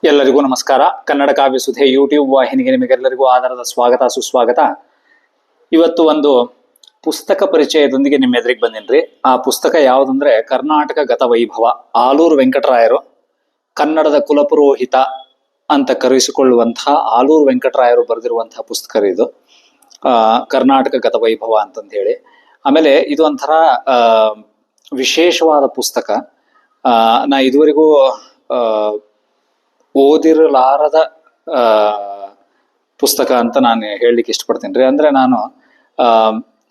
ಎಲ್ಲರಿಗೂ ನಮಸ್ಕಾರ. ಕನ್ನಡ ಕಾವ್ಯ ಸುಧೆ ಯೂಟ್ಯೂಬ್ ವಾಹಿನಿಗೆ ನಿಮಗೆಲ್ಲರಿಗೂ ಆಧಾರದ ಸ್ವಾಗತ ಸುಸ್ವಾಗತ. ಇವತ್ತು ಒಂದು ಪುಸ್ತಕ ಪರಿಚಯದೊಂದಿಗೆ ನಿಮ್ಮ ಎದುರಿಗೆ ಬಂದಿನ್ರಿ. ಆ ಪುಸ್ತಕ ಯಾವುದಂದ್ರೆ ಕರ್ನಾಟಕ ಗತ ವೈಭವ. ಆಲೂರು ವೆಂಕಟರಾಯರು, ಕನ್ನಡದ ಕುಲಪುರೋಹಿತ ಅಂತ ಕರೆಸಿಕೊಳ್ಳುವಂತಹ ಆಲೂರು ವೆಂಕಟರಾಯರು ಬರೆದಿರುವಂತಹ ಪುಸ್ತಕ ಇದು. ಕರ್ನಾಟಕ ಗತ ವೈಭವ ಅಂತಂದ ಹೇಳಿ. ಆಮೇಲೆ ಇದು ಒಂಥರ ವಿಶೇಷವಾದ ಪುಸ್ತಕ. ನಾ ಇದುವರೆಗೂ ಓದಿರಲಾರದ ಪುಸ್ತಕ ಅಂತ ನಾನು ಹೇಳಲಿಕ್ಕೆ ಇಷ್ಟಪಡ್ತೀನಿ ರೀ. ಅಂದ್ರೆ ನಾನು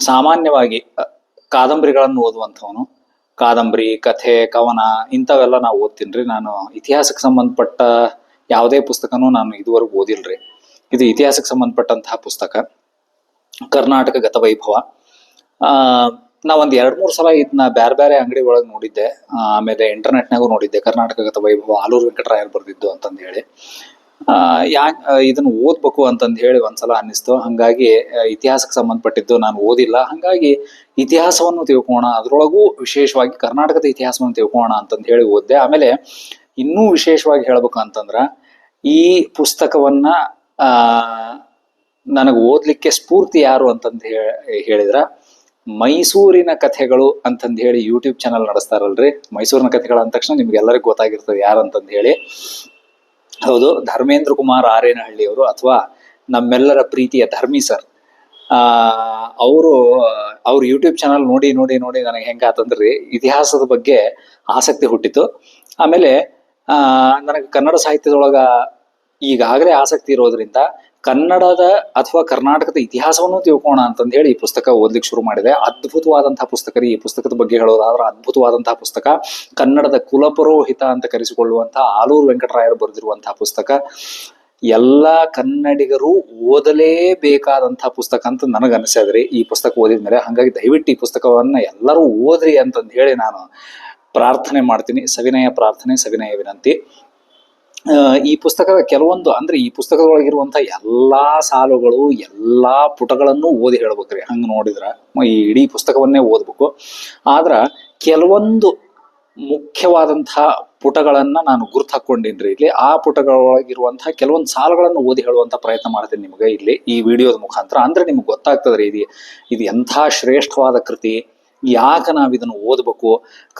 ಸಾಮಾನ್ಯವಾಗಿ ಕಾದಂಬರಿಗಳನ್ನು ಓದುವಂಥವನು. ಕಾದಂಬರಿ, ಕಥೆ, ಕವನ ಇಂಥವೆಲ್ಲ ನಾವು ಓದ್ತೀನಿ ರೀ. ನಾನು ಇತಿಹಾಸಕ್ಕೆ ಸಂಬಂಧಪಟ್ಟ ಯಾವುದೇ ಪುಸ್ತಕನೂ ನಾನು ಇದುವರೆಗೂ ಓದಿಲ್ರಿ. ಇದು ಇತಿಹಾಸಕ್ಕೆ ಸಂಬಂಧಪಟ್ಟಂತಹ ಪುಸ್ತಕ, ಕರ್ನಾಟಕ ಗತ ವೈಭವ. ನಾವೊಂದು 2-3 ಸಲ ಇದನ್ನ ಬೇರೆ ಬೇರೆ ಅಂಗಡಿ ಒಳಗೆ ನೋಡಿದ್ದೆ. ಆಮೇಲೆ ಇಂಟರ್ನೆಟ್ನಾಗೂ ನೋಡಿದ್ದೆ. ಕರ್ನಾಟಕ ಗತ ವೈಭವ ಆಲೂರು ವೆಂಕಟರಾಯರು ಬರೆದಿದ್ದು ಅಂತಂದು ಹೇಳಿ. ಇದನ್ನು ಓದ್ಬೇಕು ಅಂತಂದು ಹೇಳಿ ಒಂದ್ಸಲ ಅನ್ನಿಸ್ತು. ಹಂಗಾಗಿ ಇತಿಹಾಸಕ್ಕೆ ಸಂಬಂಧಪಟ್ಟಿದ್ದು ನಾನು ಓದಿಲ್ಲ. ಹಂಗಾಗಿ ಇತಿಹಾಸವನ್ನು ತಿಳ್ಕೋಣ, ಅದರೊಳಗೂ ವಿಶೇಷವಾಗಿ ಕರ್ನಾಟಕದ ಇತಿಹಾಸವನ್ನು ತಿಳ್ಕೋಣ ಅಂತಂದು ಹೇಳಿ ಓದ್ದೆ. ಆಮೇಲೆ ಇನ್ನೂ ವಿಶೇಷವಾಗಿ ಹೇಳ್ಬೇಕು ಅಂತಂದ್ರ, ಈ ಪುಸ್ತಕವನ್ನ ನನಗೆ ಓದ್ಲಿಕ್ಕೆ ಸ್ಫೂರ್ತಿ ಯಾರು ಅಂತಂದು ಹೇಳಿದ್ರ, ಮೈಸೂರಿನ ಕಥೆಗಳು ಅಂತಂದು ಹೇಳಿ ಯೂಟ್ಯೂಬ್ ಚಾನಲ್ ನಡೆಸ್ತಾರಲ್ರಿ. ಮೈಸೂರಿನ ಕಥೆಗಳು ಅಂದ ತಕ್ಷಣ ನಿಮ್ಗೆಲ್ಲರಿಗೂ ಗೊತ್ತಾಗಿರ್ತದೆ ಯಾರು ಅಂತಂದು ಹೇಳಿ. ಹೌದು, ಧರ್ಮೇಂದ್ರ ಕುಮಾರ್ ಆರೇನಹಳ್ಳಿಯವರು, ಅಥವಾ ನಮ್ಮೆಲ್ಲರ ಪ್ರೀತಿಯ ಧರ್ಮಿ ಸರ್. ಅವ್ರ ಯೂಟ್ಯೂಬ್ ಚಾನಲ್ ನೋಡಿ ನೋಡಿ ನೋಡಿ ನನಗೆ ಹೆಂಗಾತಂದ್ರಿ, ಇತಿಹಾಸದ ಬಗ್ಗೆ ಆಸಕ್ತಿ ಹುಟ್ಟಿತು. ಆಮೇಲೆ ನನಗೆ ಕನ್ನಡ ಸಾಹಿತ್ಯದೊಳಗ ಈಗಾಗಲೇ ಆಸಕ್ತಿ ಇರೋದ್ರಿಂದ ಕನ್ನಡದ ಅಥವಾ ಕರ್ನಾಟಕದ ಇತಿಹಾಸವನ್ನು ತಿಳ್ಕೋಣ ಅಂತಂದು ಹೇಳಿ ಈ ಪುಸ್ತಕ ಓದ್ಲಿಕ್ಕೆ ಶುರು ಮಾಡಿದೆ. ಅದ್ಭುತವಾದಂತಹ ಪುಸ್ತಕ ರೀ. ಈ ಪುಸ್ತಕದ ಬಗ್ಗೆ ಹೇಳೋದಾದ್ರೆ ಅದ್ಭುತವಾದಂತಹ ಪುಸ್ತಕ. ಕನ್ನಡದ ಕುಲಪುರೋಹಿತ ಅಂತ ಕರೆಸಿಕೊಳ್ಳುವಂತಹ ಆಲೂರು ವೆಂಕಟರಾಯರು ಬರೆದಿರುವಂತಹ ಪುಸ್ತಕ. ಎಲ್ಲ ಕನ್ನಡಿಗರು ಓದಲೇಬೇಕಾದಂತಹ ಪುಸ್ತಕ ಅಂತ ನನಗೆ ಅನಿಸ್ಯಾದ್ರಿ ಈ ಪುಸ್ತಕ ಓದಿದ್ಮೇಲೆ. ಹಾಗಾಗಿ ದಯವಿಟ್ಟು ಈ ಪುಸ್ತಕವನ್ನ ಎಲ್ಲರೂ ಓದ್ರಿ ಅಂತಂದು ಹೇಳಿ ನಾನು ಪ್ರಾರ್ಥನೆ ಮಾಡ್ತೀನಿ. ಸವಿನಯ ಪ್ರಾರ್ಥನೆ, ಸವಿನಯ ವಿನಂತಿ. ಈ ಪುಸ್ತಕದ ಕೆಲವೊಂದು, ಅಂದ್ರೆ ಈ ಪುಸ್ತಕದೊಳಗಿರುವಂತಹ ಎಲ್ಲಾ ಸಾಲುಗಳು, ಎಲ್ಲಾ ಪುಟಗಳನ್ನು ಓದಿ ಹೇಳ್ಬೇಕ್ರಿ. ಹಂಗ ನೋಡಿದ್ರ ಈ ಇಡೀ ಪುಸ್ತಕವನ್ನೇ ಓದ್ಬೇಕು. ಆದ್ರ ಕೆಲವೊಂದು ಮುಖ್ಯವಾದಂತಹ ಪುಟಗಳನ್ನ ನಾನು ಗುರ್ತು ಹಾಕೊಂಡಿನ್ರಿ ಇಲ್ಲಿ. ಆ ಪುಟಗಳೊಳಗಿರುವಂತಹ ಕೆಲವೊಂದು ಸಾಲುಗಳನ್ನು ಓದಿ ಹೇಳುವಂತ ಪ್ರಯತ್ನ ಮಾಡ್ತೀನಿ ನಿಮ್ಗೆ ಇಲ್ಲಿ ಈ ವಿಡಿಯೋದ ಮುಖಾಂತರ. ಅಂದ್ರೆ ನಿಮ್ಗೆ ಗೊತ್ತಾಗ್ತದ್ರಿ ಇದು ಎಂಥ ಶ್ರೇಷ್ಠವಾದ ಕೃತಿ, ಯಾಕೆ ನಾವು ಇದನ್ನು ಓದ್ಬೇಕು,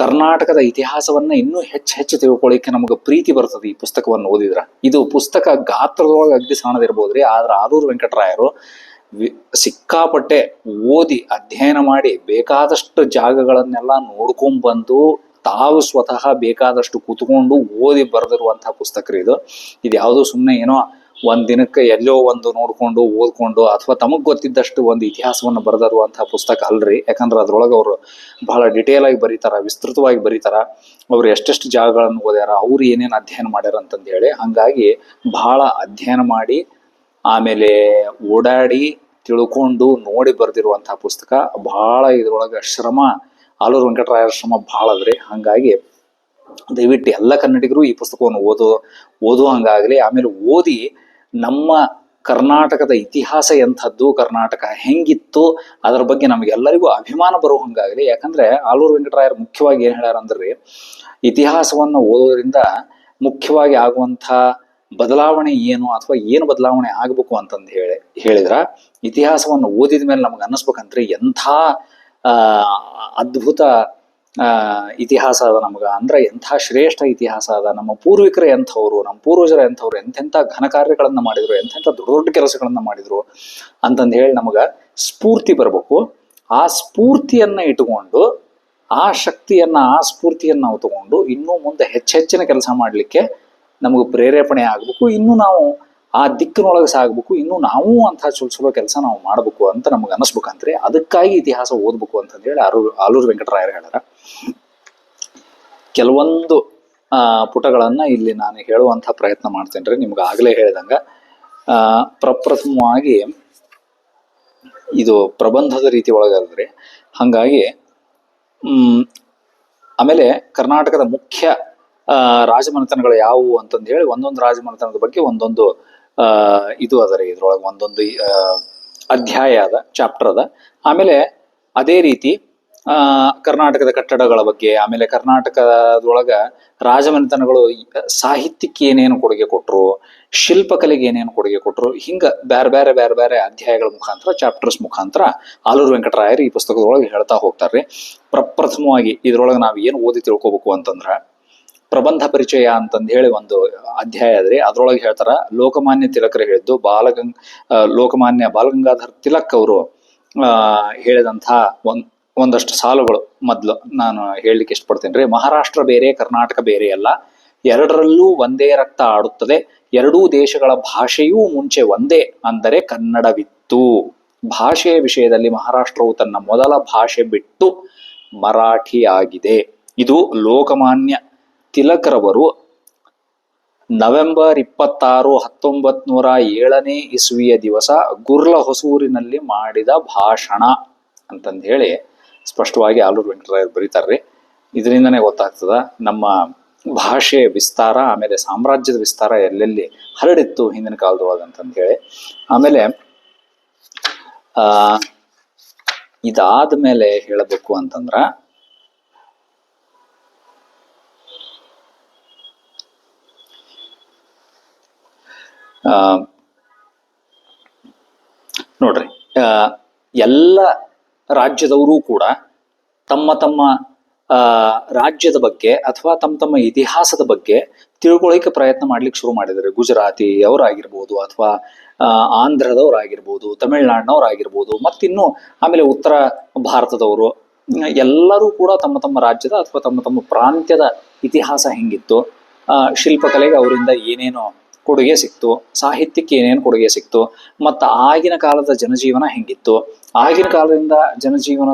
ಕರ್ನಾಟಕದ ಇತಿಹಾಸವನ್ನ ಇನ್ನೂ ಹೆಚ್ಚು ತಿಳ್ಕೊಳ್ಳಿಕ್ಕೆ ನಮಗೆ ಪ್ರೀತಿ ಬರ್ತದೆ ಈ ಪುಸ್ತಕವನ್ನು ಓದಿದ್ರ. ಇದು ಪುಸ್ತಕ ಗಾತ್ರದೊಳಗೆ ಅಗ್ದಿ ಸಣ್ಣದಿರ್ಬೋದ್ರಿ, ಆದ್ರೆ ಆಲೂರು ವೆಂಕಟರಾಯರು ಸಿಕ್ಕಾಪಟ್ಟೆ ಓದಿ ಅಧ್ಯಯನ ಮಾಡಿ ಬೇಕಾದಷ್ಟು ಜಾಗಗಳನ್ನೆಲ್ಲ ನೋಡ್ಕೊಂಡ್ಬಂದು ತಾವು ಸ್ವತಃ ಬೇಕಾದಷ್ಟು ಕೂತ್ಕೊಂಡು ಓದಿ ಬರೆದಿರುವಂತಹ ಪುಸ್ತಕ ರೀ ಇದು. ಯಾವುದೋ ಸುಮ್ಮನೆ ಏನೋ ಒಂದ್ ದಿನಕ್ಕೆ ಎಲ್ಲೋ ಒಂದು ನೋಡ್ಕೊಂಡು ಓದ್ಕೊಂಡು ಅಥವಾ ತಮಗ್ ಗೊತ್ತಿದ್ದಷ್ಟು ಒಂದು ಇತಿಹಾಸವನ್ನು ಬರೆದಿರುವಂತಹ ಪುಸ್ತಕ ಅಲ್ರಿ. ಯಾಕಂದ್ರೆ ಅದ್ರೊಳಗೆ ಅವರು ಬಹಳ ಡಿಟೇಲ್ ಆಗಿ ಬರೀತಾರ, ವಿಸ್ತೃತವಾಗಿ ಬರೀತಾರ. ಅವ್ರು ಎಷ್ಟೆಷ್ಟು ಜಾಗಗಳನ್ನು ಓದ್ಯಾರ, ಅವ್ರು ಏನೇನು ಅಧ್ಯಯನ ಮಾಡ್ಯಾರ ಅಂತಂದು ಹೇಳಿ. ಹಂಗಾಗಿ ಬಹಳ ಅಧ್ಯಯನ ಮಾಡಿ ಆಮೇಲೆ ಓಡಾಡಿ ತಿಳ್ಕೊಂಡು ನೋಡಿ ಬರೆದಿರುವಂತಹ ಪುಸ್ತಕ. ಬಹಳ ಇದ್ರೊಳಗೆ ಶ್ರಮ, ಆಲೂರು ವೆಂಕಟರಾಯರ ಶ್ರಮ ಬಹಳ ಅದ್ರಿ. ಹಂಗಾಗಿ ದಯವಿಟ್ಟು ಎಲ್ಲ ಕನ್ನಡಿಗರು ಈ ಪುಸ್ತಕವನ್ನು ಓದೋ ಹಂಗಾಗ್ಲಿ. ಆಮೇಲೆ ಓದಿ ನಮ್ಮ ಕರ್ನಾಟಕದ ಇತಿಹಾಸ ಎಂಥದ್ದು, ಕರ್ನಾಟಕ ಹೆಂಗಿತ್ತು, ಅದರ ಬಗ್ಗೆ ನಮಗೆಲ್ಲರಿಗೂ ಅಭಿಮಾನ ಬರೋ ಹಂಗಾಗ್ಲಿ. ಯಾಕಂದ್ರೆ ಆಲೂರು ವೆಂಕಟರಾಯರು ಮುಖ್ಯವಾಗಿ ಏನ್ ಹೇಳ್ಯಾರ ಅಂದ್ರೆ, ಇತಿಹಾಸವನ್ನು ಓದೋದ್ರಿಂದ ಮುಖ್ಯವಾಗಿ ಆಗುವಂಥ ಬದಲಾವಣೆ ಏನು, ಅಥವಾ ಏನು ಬದಲಾವಣೆ ಆಗ್ಬೇಕು ಅಂತಂದು ಹೇಳಿದ್ರ, ಇತಿಹಾಸವನ್ನು ಓದಿದ ಮೇಲೆ ನಮ್ಗೆ ಅನ್ನಿಸ್ಬೇಕಂದ್ರೆ ಎಂಥ ಅದ್ಭುತ ಇತಿಹಾಸ ಅದ ನಮ್ಗ. ಅಂದ್ರೆ ಎಂಥ ಶ್ರೇಷ್ಠ ಇತಿಹಾಸ ಅದ. ನಮ್ಮ ಪೂರ್ವಿಕರು ಎಂಥವ್ರು, ನಮ್ಮ ಪೂರ್ವಜರು ಎಂಥವ್ರು, ಎಂತೆಂಥ ಘನ ಕಾರ್ಯಗಳನ್ನ ಮಾಡಿದ್ರು, ಎಂತೆಂಥ ದೊಡ್ಡ ಕೆಲಸಗಳನ್ನ ಮಾಡಿದ್ರು ಅಂತಂದು ಹೇಳಿ ನಮಗ ಸ್ಫೂರ್ತಿ ಬರ್ಬೇಕು. ಆ ಸ್ಫೂರ್ತಿಯನ್ನ ಇಟ್ಟುಕೊಂಡು, ಆ ಶಕ್ತಿಯನ್ನ, ಆ ಸ್ಫೂರ್ತಿಯನ್ನ ನಾವು ತಗೊಂಡು ಇನ್ನೂ ಮುಂದೆ ಹೆಚ್ಚಿನ ಕೆಲಸ ಮಾಡ್ಲಿಕ್ಕೆ ನಮಗೂ ಪ್ರೇರೇಪಣೆ ಆಗ್ಬೇಕು. ಇನ್ನು ನಾವು ಆ ದಿಕ್ಕಿನೊಳಗೆ ಸಾಗ್ಬೇಕು. ಇನ್ನು ನಾವು ಅಂಥ ಚಲೋ ಕೆಲಸ ನಾವು ಮಾಡ್ಬೇಕು ಅಂತ ನಮ್ಗೆ ಅನಿಸ್ಬೇಕಂತ್ರಿ. ಅದಕ್ಕಾಗಿ ಇತಿಹಾಸ ಓದ್ಬೇಕು ಅಂತಂದು ಹೇಳಿ ಆಲೂರು ವೆಂಕಟರಾಯರು ಹೇಳ್ಯಾರ. ಕೆಲವೊಂದು ಪುಟಗಳನ್ನ ಇಲ್ಲಿ ನಾನು ಹೇಳುವಂತ ಪ್ರಯತ್ನ ಮಾಡ್ತೇನೆ ರೀ. ನಿಮ್ಗೆ ಆಗ್ಲೇ ಹೇಳಿದಂಗ ಪ್ರಪ್ರಥಮವಾಗಿ ಇದು ಪ್ರಬಂಧದ ರೀತಿ ಒಳಗಾದ್ರಿ. ಹಂಗಾಗಿ ಆಮೇಲೆ ಕರ್ನಾಟಕದ ಮುಖ್ಯ ರಾಜಮನೆತನಗಳು ಯಾವುವು ಅಂತಂದು ಹೇಳಿ ಒಂದೊಂದು ರಾಜಮನೆತನದ ಬಗ್ಗೆ ಒಂದೊಂದು ಇದು ಅದ ರೀ. ಇದ್ರೊಳಗೆ ಒಂದೊಂದು ಅಧ್ಯಾಯ ಅದ, ಚಾಪ್ಟರ್ ಅದ. ಆಮೇಲೆ ಅದೇ ರೀತಿ ಕರ್ನಾಟಕದ ಕಟ್ಟಡಗಳ ಬಗ್ಗೆ, ಆಮೇಲೆ ಕರ್ನಾಟಕದೊಳಗ ರಾಜಮನೆತನಗಳು ಸಾಹಿತ್ಯಕ್ಕೆ ಏನೇನು ಕೊಡುಗೆ ಕೊಟ್ರು, ಶಿಲ್ಪಕಲೆಗೆ ಏನೇನು ಕೊಡುಗೆ ಕೊಟ್ರು, ಹಿಂಗ ಬೇರೆ ಬೇರೆ ಬೇರೆ ಬೇರೆ ಅಧ್ಯಾಯಗಳ ಮುಖಾಂತರ, ಚಾಪ್ಟರ್ಸ್ ಮುಖಾಂತರ ಆಲೂರು ವೆಂಕಟರಾಯರು ಈ ಪುಸ್ತಕದೊಳಗೆ ಹೇಳ್ತಾ ಹೋಗ್ತಾರ್ರಿ. ಪ್ರಪ್ರಥಮವಾಗಿ ಇದ್ರೊಳಗೆ ನಾವು ಏನು ಓದಿ ತಿಳ್ಕೊಬೇಕು ಅಂತಂದ್ರ, ಪ್ರಬಂಧ ಪರಿಚಯ ಅಂತಂದ ಹೇಳಿ ಒಂದು ಅಧ್ಯಾಯ ಅದ್ರಿ. ಅದ್ರೊಳಗೆ ಹೇಳ್ತಾರ, ಲೋಕಮಾನ್ಯ ತಿಲಕರು ಹೇಳಿದ್ದು ಲೋಕಮಾನ್ಯ ಬಾಲಗಂಗಾಧರ್ ತಿಲಕ್ ಅವರು ಹೇಳಿದಂತಹ ಒಂದಷ್ಟು ಸಾಲುಗಳು ಮೊದ್ಲು ನಾನು ಹೇಳಲಿಕ್ಕೆ ಇಷ್ಟಪಡ್ತೇನೆ. ಮಹಾರಾಷ್ಟ್ರ ಬೇರೆ, ಕರ್ನಾಟಕ ಬೇರೆ ಅಲ್ಲ, ಎರಡರಲ್ಲೂ ಒಂದೇ ರಕ್ತ ಆಡುತ್ತದೆ, ಎರಡೂ ದೇಶಗಳ ಭಾಷೆಯೂ ಮುಂಚೆ ಒಂದೇ ಅಂದರೆ ಕನ್ನಡವಿತ್ತು. ಭಾಷೆಯ ವಿಷಯದಲ್ಲಿ ಮಹಾರಾಷ್ಟ್ರವು ತನ್ನ ಮೊದಲ ಭಾಷೆ ಬಿಟ್ಟು ಮರಾಠಿ ಆಗಿದೆ. ಇದು ಲೋಕಮಾನ್ಯ ತಿಲಕರವರು ನವೆಂಬರ್ 26, 1907 ಇಸ್ವಿಯ ದಿವಸ ಗುರ್ಲ ಹೊಸೂರಿನಲ್ಲಿ ಮಾಡಿದ ಭಾಷಣ ಅಂತಂದ ಹೇಳಿ ಸ್ಪಷ್ಟವಾಗಿ ಆಲೂರು ವೆಂಕಟರಾಯರು ಬರೀತಾರ್ರಿ. ಇದರಿಂದನೇ ಗೊತ್ತಾಗ್ತದ ನಮ್ಮ ಭಾಷೆಯ ವಿಸ್ತಾರ, ಆಮೇಲೆ ಸಾಮ್ರಾಜ್ಯದ ವಿಸ್ತಾರ ಎಲ್ಲೆಲ್ಲಿ ಹರಡಿತ್ತು ಹಿಂದಿನ ಕಾಲದೊಳಗೆ ಅಂತಂದ ಹೇಳಿ. ಆಮೇಲೆ ಇದಾದ ಮೇಲೆ ಹೇಳಬೇಕು ಅಂತಂದ್ರ, ನೋಡ್ರಿ, ಎಲ್ಲ ರಾಜ್ಯದವರು ಕೂಡ ತಮ್ಮ ತಮ್ಮ ರಾಜ್ಯದ ಬಗ್ಗೆ ಅಥವಾ ತಮ್ಮ ತಮ್ಮ ಇತಿಹಾಸದ ಬಗ್ಗೆ ತಿಳ್ಕೊಳ್ಳಿಕ್ಕೆ ಪ್ರಯತ್ನ ಮಾಡ್ಲಿಕ್ಕೆ ಶುರು ಮಾಡಿದ್ದಾರೆ. ಗುಜರಾತಿ ಅವರಾಗಿರ್ಬೋದು, ಅಥವಾ ಆಂಧ್ರದವರಾಗಿರ್ಬೋದು, ತಮಿಳ್ನಾಡಿನವರಾಗಿರ್ಬೋದು, ಮತ್ತಿನ್ನು ಆಮೇಲೆ ಉತ್ತರ ಭಾರತದವರು, ಎಲ್ಲರೂ ಕೂಡ ತಮ್ಮ ತಮ್ಮ ರಾಜ್ಯದ ಅಥವಾ ತಮ್ಮ ತಮ್ಮ ಪ್ರಾಂತ್ಯದ ಇತಿಹಾಸ ಹೆಂಗಿತ್ತು, ಶಿಲ್ಪಕಲೆಗೆ ಅವರಿಂದ ಏನೇನು ಕೊಡುಗೆ ಸಿಕ್ತು, ಸಾಹಿತ್ಯಕ್ಕೆ ಏನೇನು ಕೊಡುಗೆ ಸಿಕ್ತು, ಮತ್ತು ಆಗಿನ ಕಾಲದ ಜನಜೀವನ ಹೆಂಗಿತ್ತು, ಆಗಿನ ಕಾಲದಿಂದ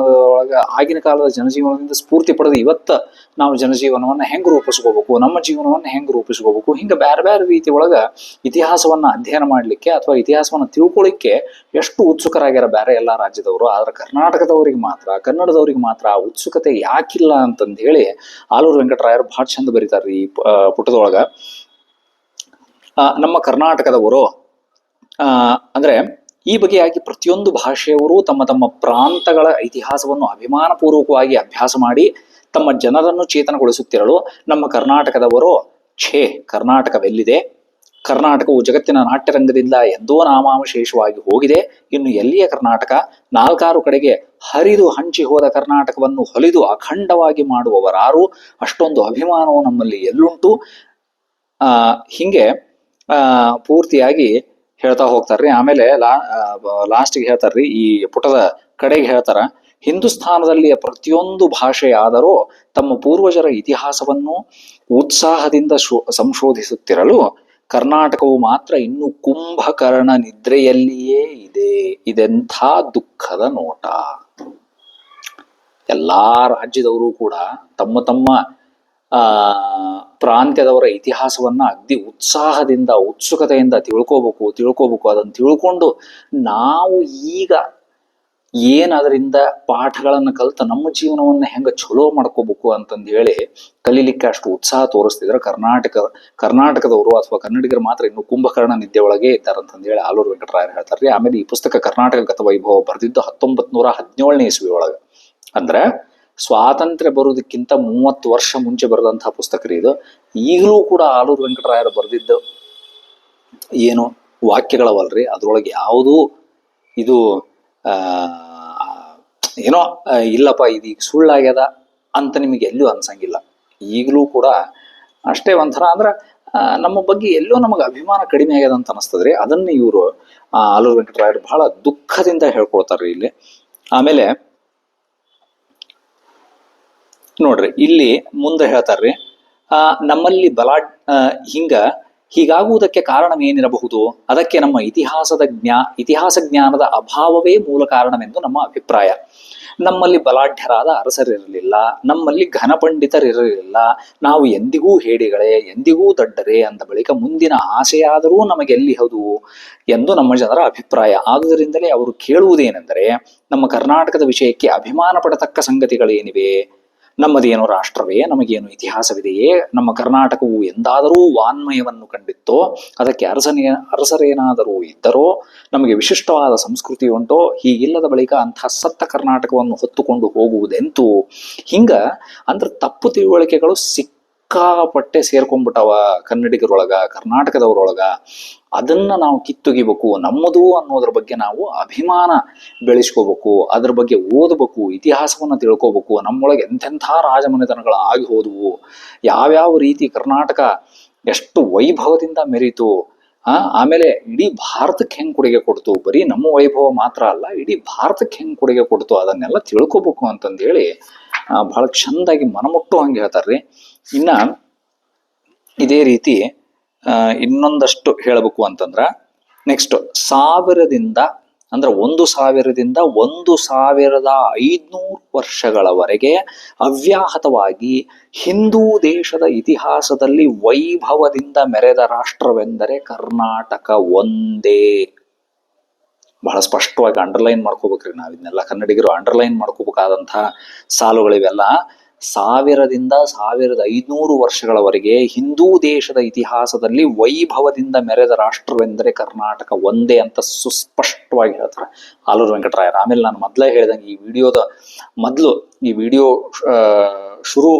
ಆಗಿನ ಕಾಲದ ಜನಜೀವನದಿಂದ ಸ್ಫೂರ್ತಿ ಪಡೆದು ಇವತ್ತು ನಾವು ಜನಜೀವನವನ್ನ ಹೆಂಗ್ ರೂಪಿಸ್ಕೋಬೇಕು, ನಮ್ಮ ಜೀವನವನ್ನ ಹೆಂಗ್ ರೂಪಿಸ್ಕೋಬೇಕು, ಹಿಂಗ ಬೇರೆ ಬೇರೆ ರೀತಿ ಒಳಗ ಇತಿಹಾಸವನ್ನ ಅಧ್ಯಯನ ಮಾಡ್ಲಿಕ್ಕೆ ಅಥವಾ ಇತಿಹಾಸವನ್ನ ತಿಳ್ಕೊಳ್ಳಿಕ್ಕೆ ಎಷ್ಟು ಉತ್ಸುಕರಾಗ್ಯಾರ ಬೇರೆ ಎಲ್ಲಾ ರಾಜ್ಯದವರು. ಆದ್ರೆ ಕರ್ನಾಟಕದವರಿಗೆ ಮಾತ್ರ, ಕನ್ನಡದವ್ರಿಗೆ ಮಾತ್ರ ಆ ಉತ್ಸುಕತೆ ಯಾಕಿಲ್ಲ ಅಂತಂದ ಹೇಳಿ ಆಲೂರು ವೆಂಕಟರಾಯರು ಬಹಳ ಚಂದ ಬರೀತಾರ್ರಿ ಈ ಪುಟದೊಳಗ. ನಮ್ಮ ಕರ್ನಾಟಕದವರು ಅಂದ್ರೆ ಈ ಬಗೆಯಾಗಿ ಪ್ರತಿಯೊಂದು ಭಾಷೆಯವರು ತಮ್ಮ ತಮ್ಮ ಪ್ರಾಂತಗಳ ಇತಿಹಾಸವನ್ನು ಅಭಿಮಾನ ಪೂರ್ವಕವಾಗಿ ಅಭ್ಯಾಸ ಮಾಡಿ ತಮ್ಮ ಜನರನ್ನು ಚೇತನಗೊಳಿಸುತ್ತಿರಲು ನಮ್ಮ ಕರ್ನಾಟಕದವರು ಕರ್ನಾಟಕವೆಲ್ಲಿದೆ, ಕರ್ನಾಟಕವು ಜಗತ್ತಿನ ನಾಟ್ಯರಂಗದಿಂದ ಎಂದೋ ನಾಮಾವಶೇಷವಾಗಿ ಹೋಗಿದೆ, ಇನ್ನು ಎಲ್ಲಿಯ ಕರ್ನಾಟಕ, 4 ಕಡೆಗೆ ಹರಿದು ಹಂಚಿ ಹೋದ ಕರ್ನಾಟಕವನ್ನು ಹೊಲಿದು ಅಖಂಡವಾಗಿ ಮಾಡುವವರಾರು, ಅಷ್ಟೊಂದು ಅಭಿಮಾನವು ನಮ್ಮಲ್ಲಿ ಎಲ್ಲುಂಟು, ಹಿಂಗೆ ಪೂರ್ತಿಯಾಗಿ ಹೇಳ್ತಾ ಹೋಗ್ತಾರ್ರಿ. ಆಮೇಲೆ ಲಾಸ್ಟ್ಗೆ ಹೇಳ್ತಾರ್ರಿ, ಈ ಪುಟದ ಕಡೆಗೆ ಹೇಳ್ತಾರ, ಹಿಂದೂಸ್ಥಾನದಲ್ಲಿಯ ಪ್ರತಿಯೊಂದು ಭಾಷೆಯಾದರೂ ತಮ್ಮ ಪೂರ್ವಜರ ಇತಿಹಾಸವನ್ನು ಉತ್ಸಾಹದಿಂದ ಸಂಶೋಧಿಸುತ್ತಿರಲು ಕರ್ನಾಟಕವು ಮಾತ್ರ ಇನ್ನು ಕುಂಭಕರ್ಣ ನಿದ್ರೆಯಲ್ಲಿಯೇ ಇದೆ. ಇದೆಂಥ ದುಃಖದ ನೋಟ. ಎಲ್ಲಾ ರಾಜ್ಯದವರು ಕೂಡ ತಮ್ಮ ತಮ್ಮ ಪ್ರಾಂತ್ಯದವರ ಇತಿಹಾಸವನ್ನ ಅಗ್ದಿ ಉತ್ಸಾಹದಿಂದ, ಉತ್ಸುಕತೆಯಿಂದ ತಿಳ್ಕೋಬೇಕು. ಅದನ್ನು ತಿಳ್ಕೊಂಡು ನಾವು ಈಗ ಅದರಿಂದ ಪಾಠಗಳನ್ನ ಕಲಿತ ನಮ್ಮ ಜೀವನವನ್ನ ಹೆಂಗ ಚಲೋ ಮಾಡ್ಕೋಬೇಕು ಅಂತಂದು ಹೇಳಿ ಕಲೀಲಿಕ್ಕೆ ಅಷ್ಟು ಉತ್ಸಾಹ ತೋರಿಸ್ತಿದ್ರೆ ಕರ್ನಾಟಕದವರು ಅಥವಾ ಕನ್ನಡಿಗರು ಮಾತ್ರ ಇನ್ನು ಕುಂಭಕರ್ಣ ನಿದ್ದೆ ಒಳಗೆ ಇದ್ದಾರಂತಂದು ಹೇಳಿ ಆಲೂರು ವೆಂಕಟರಾಯರು ಹೇಳ್ತಾರ್ರಿ. ಆಮೇಲೆ ಈ ಪುಸ್ತಕ ಕರ್ನಾಟಕ ಗತ ವೈಭವ ಬರೆದಿದ್ದು 1917 ಇಸ್ವಿ ಒಳಗ, ಅಂದ್ರೆ ಸ್ವಾತಂತ್ರ್ಯ ಬರುವುದಕ್ಕಿಂತ 30 ವರ್ಷ ಮುಂಚೆ ಬರೆದಂತಹ ಪುಸ್ತಕ ರೀ ಇದು. ಈಗಲೂ ಕೂಡ ಆಲೂರು ವೆಂಕಟರಾಯರು ಬರೆದಿದ್ದು ಏನು ವಾಕ್ಯಗಳವಲ್ರಿ, ಅದ್ರೊಳಗೆ ಯಾವುದೂ ಇದು ಏನೋ ಇಲ್ಲಪ್ಪ ಇದೀಗ ಸುಳ್ಳಾಗ್ಯದ ಅಂತ ನಿಮಗೆ ಎಲ್ಲೂ ಅನ್ಸಂಗಿಲ್ಲ. ಈಗಲೂ ಕೂಡ ಅಷ್ಟೇ ಒಂಥರ ಅಂದ್ರ ನಮ್ಮ ಬಗ್ಗೆ ಎಲ್ಲೋ ನಮಗೆ ಅಭಿಮಾನ ಕಡಿಮೆ ಆಗ್ಯದ ಅಂತ ಅನಿಸ್ತದ್ರಿ. ಅದನ್ನ ಇವರು ಆಲೂರು ವೆಂಕಟರಾಯರು ಬಹಳ ದುಃಖದಿಂದ ಹೇಳ್ಕೊಳ್ತಾರ್ರಿ ಇಲ್ಲಿ. ಆಮೇಲೆ ನೋಡ್ರಿ, ಇಲ್ಲಿ ಮುಂದೆ ಹೇಳ್ತಾರ್ರಿ, ನಮ್ಮಲ್ಲಿ ಹೀಗಾಗುವುದಕ್ಕೆ ಕಾರಣವೇನಿರಬಹುದು? ಅದಕ್ಕೆ ನಮ್ಮ ಇತಿಹಾಸ ಜ್ಞಾನದ ಅಭಾವವೇ ಮೂಲ ಕಾರಣವೆಂದು ನಮ್ಮ ಅಭಿಪ್ರಾಯ. ನಮ್ಮಲ್ಲಿ ಬಲಾಢ್ಯರಾದ ಅರಸರಿರಲಿಲ್ಲ, ನಮ್ಮಲ್ಲಿ ಘನಪಂಡಿತರಿರಲಿಲ್ಲ, ನಾವು ಎಂದಿಗೂ ಹೇಡಿಗಳೇ, ಎಂದಿಗೂ ದಡ್ಡರೇ ಅಂದ ಬಳಿಕ ಮುಂದಿನ ಆಸೆಯಾದರೂ ನಮಗೆಲ್ಲಿಹದು ಎಂದು ನಮ್ಮ ಜನರ ಅಭಿಪ್ರಾಯ. ಆದುದರಿಂದಲೇ ಅವರು ಕೇಳುವುದೇನೆಂದರೆ, ನಮ್ಮ ಕರ್ನಾಟಕದ ವಿಷಯಕ್ಕೆ ಅಭಿಮಾನ ಪಡತಕ್ಕ ಸಂಗತಿಗಳೇನಿವೆ? ನಮ್ಮದೇನು ರಾಷ್ಟ್ರವೇ, ನಮಗೇನು ಇತಿಹಾಸವಿದೆಯೇ, ನಮ್ಮ ಕರ್ನಾಟಕವು ಎಂದಾದರೂ ವಾನ್ಮಯವನ್ನು ಕಂಡಿತ್ತೋ, ಅದಕ್ಕೆ ಅರಸರೇನಾದರೂ ಇದ್ದರೋ, ನಮಗೆ ವಿಶಿಷ್ಟವಾದ ಸಂಸ್ಕೃತಿ ಉಂಟೋ, ಹೀಗಿಲ್ಲದ ಬಳಿಕ ಅಂಥ ಸತ್ತ ಕರ್ನಾಟಕವನ್ನು ಹೊತ್ತುಕೊಂಡು ಹೋಗುವುದೆಂತು? ಹಿಂಗ ಅಂದ್ರೆ ತಪ್ಪು ತಿಳುವಳಿಕೆಗಳು ಸಿಕ್ಕಾಪಟ್ಟೆ ಸೇರ್ಕೊಂಡ್ಬಿಟ್ಟವ ಕನ್ನಡಿಗರೊಳಗ, ಕರ್ನಾಟಕದವರೊಳಗ. ಅದನ್ನ ನಾವು ಕಿತ್ತೊಗಿಬೇಕು. ನಮ್ಮದು ಅನ್ನೋದ್ರ ಬಗ್ಗೆ ನಾವು ಅಭಿಮಾನ ಬೆಳೆಸ್ಕೋಬೇಕು, ಅದ್ರ ಬಗ್ಗೆ ಓದಬೇಕು, ಇತಿಹಾಸವನ್ನ ತಿಳ್ಕೋಬೇಕು. ನಮ್ಮೊಳಗೆ ಎಂತೆಂಥ ರಾಜಮನೆತನಗಳು ಆಗಿ ಹೋದವು, ಯಾವ್ಯಾವ ರೀತಿ ಕರ್ನಾಟಕ ಎಷ್ಟು ವೈಭವದಿಂದ ಮೆರೀತು, ಆಮೇಲೆ ಇಡೀ ಭಾರತಕ್ಕೆ ಹೆಂಗ್ ಕೊಡುಗೆ ಕೊಡ್ತು, ಬರೀ ನಮ್ಮ ವೈಭವ ಮಾತ್ರ ಅಲ್ಲ, ಇಡೀ ಭಾರತಕ್ಕೆ ಹೆಂಗ್ ಕೊಡುಗೆ ಕೊಡ್ತು, ಅದನ್ನೆಲ್ಲ ತಿಳ್ಕೊಬೇಕು ಅಂತಂದೇಳಿ ಬಹಳ ಚಂದಾಗಿ ಮನಮುಟ್ಟು ಹಂಗೆ ಹೇಳ್ತಾರ್ರಿ. ಇನ್ನ ಇದೇ ರೀತಿ ಇನ್ನೊಂದಷ್ಟು ಹೇಳಬೇಕು ಅಂತಂದ್ರ, ನೆಕ್ಸ್ಟ್ 1000ದಿಂದ ಅಂದ್ರೆ 1000ದಿಂದ 1500 ವರ್ಷಗಳವರೆಗೆ ಅವ್ಯಾಹತವಾಗಿ ಹಿಂದೂ ದೇಶದ ಇತಿಹಾಸದಲ್ಲಿ ವೈಭವದಿಂದ ಮೆರೆದ ರಾಷ್ಟ್ರವೆಂದರೆ ಕರ್ನಾಟಕ ಒಂದೇ. ಬಹಳ ಸ್ಪಷ್ಟವಾಗಿ ಅಂಡರ್ಲೈನ್ ಮಾಡ್ಕೋಬೇಕ್ರಿ ನಾವು ಇದನ್ನೆಲ್ಲ. ಕನ್ನಡಿಗರು ಅಂಡರ್ಲೈನ್ ಮಾಡ್ಕೋಬೇಕಾದಂತಹ ಸಾಲುಗಳಿವೆಲ್ಲ. 1000ದಿಂದ 1500 ವರ್ಷಗಳವರೆಗೆ ಹಿಂದೂ ದೇಶದ ಇತಿಹಾಸದಲ್ಲಿ ವೈಭವದಿಂದ ಮೆರೆದ ರಾಷ್ಟ್ರವೆಂದರೆ ಕರ್ನಾಟಕ ಒಂದೇ ಅಂತ ಸುಸ್ಪಷ್ಟವಾಗಿ ಹೇಳ್ತಾರೆ ಆಲೂರು ವೆಂಕಟರಾಯರು. ಆಮೇಲೆ ನಾನು ಮೊದಲೇ ಹೇಳಿದಂಗೆ ಈ ವಿಡಿಯೋ ಶುರು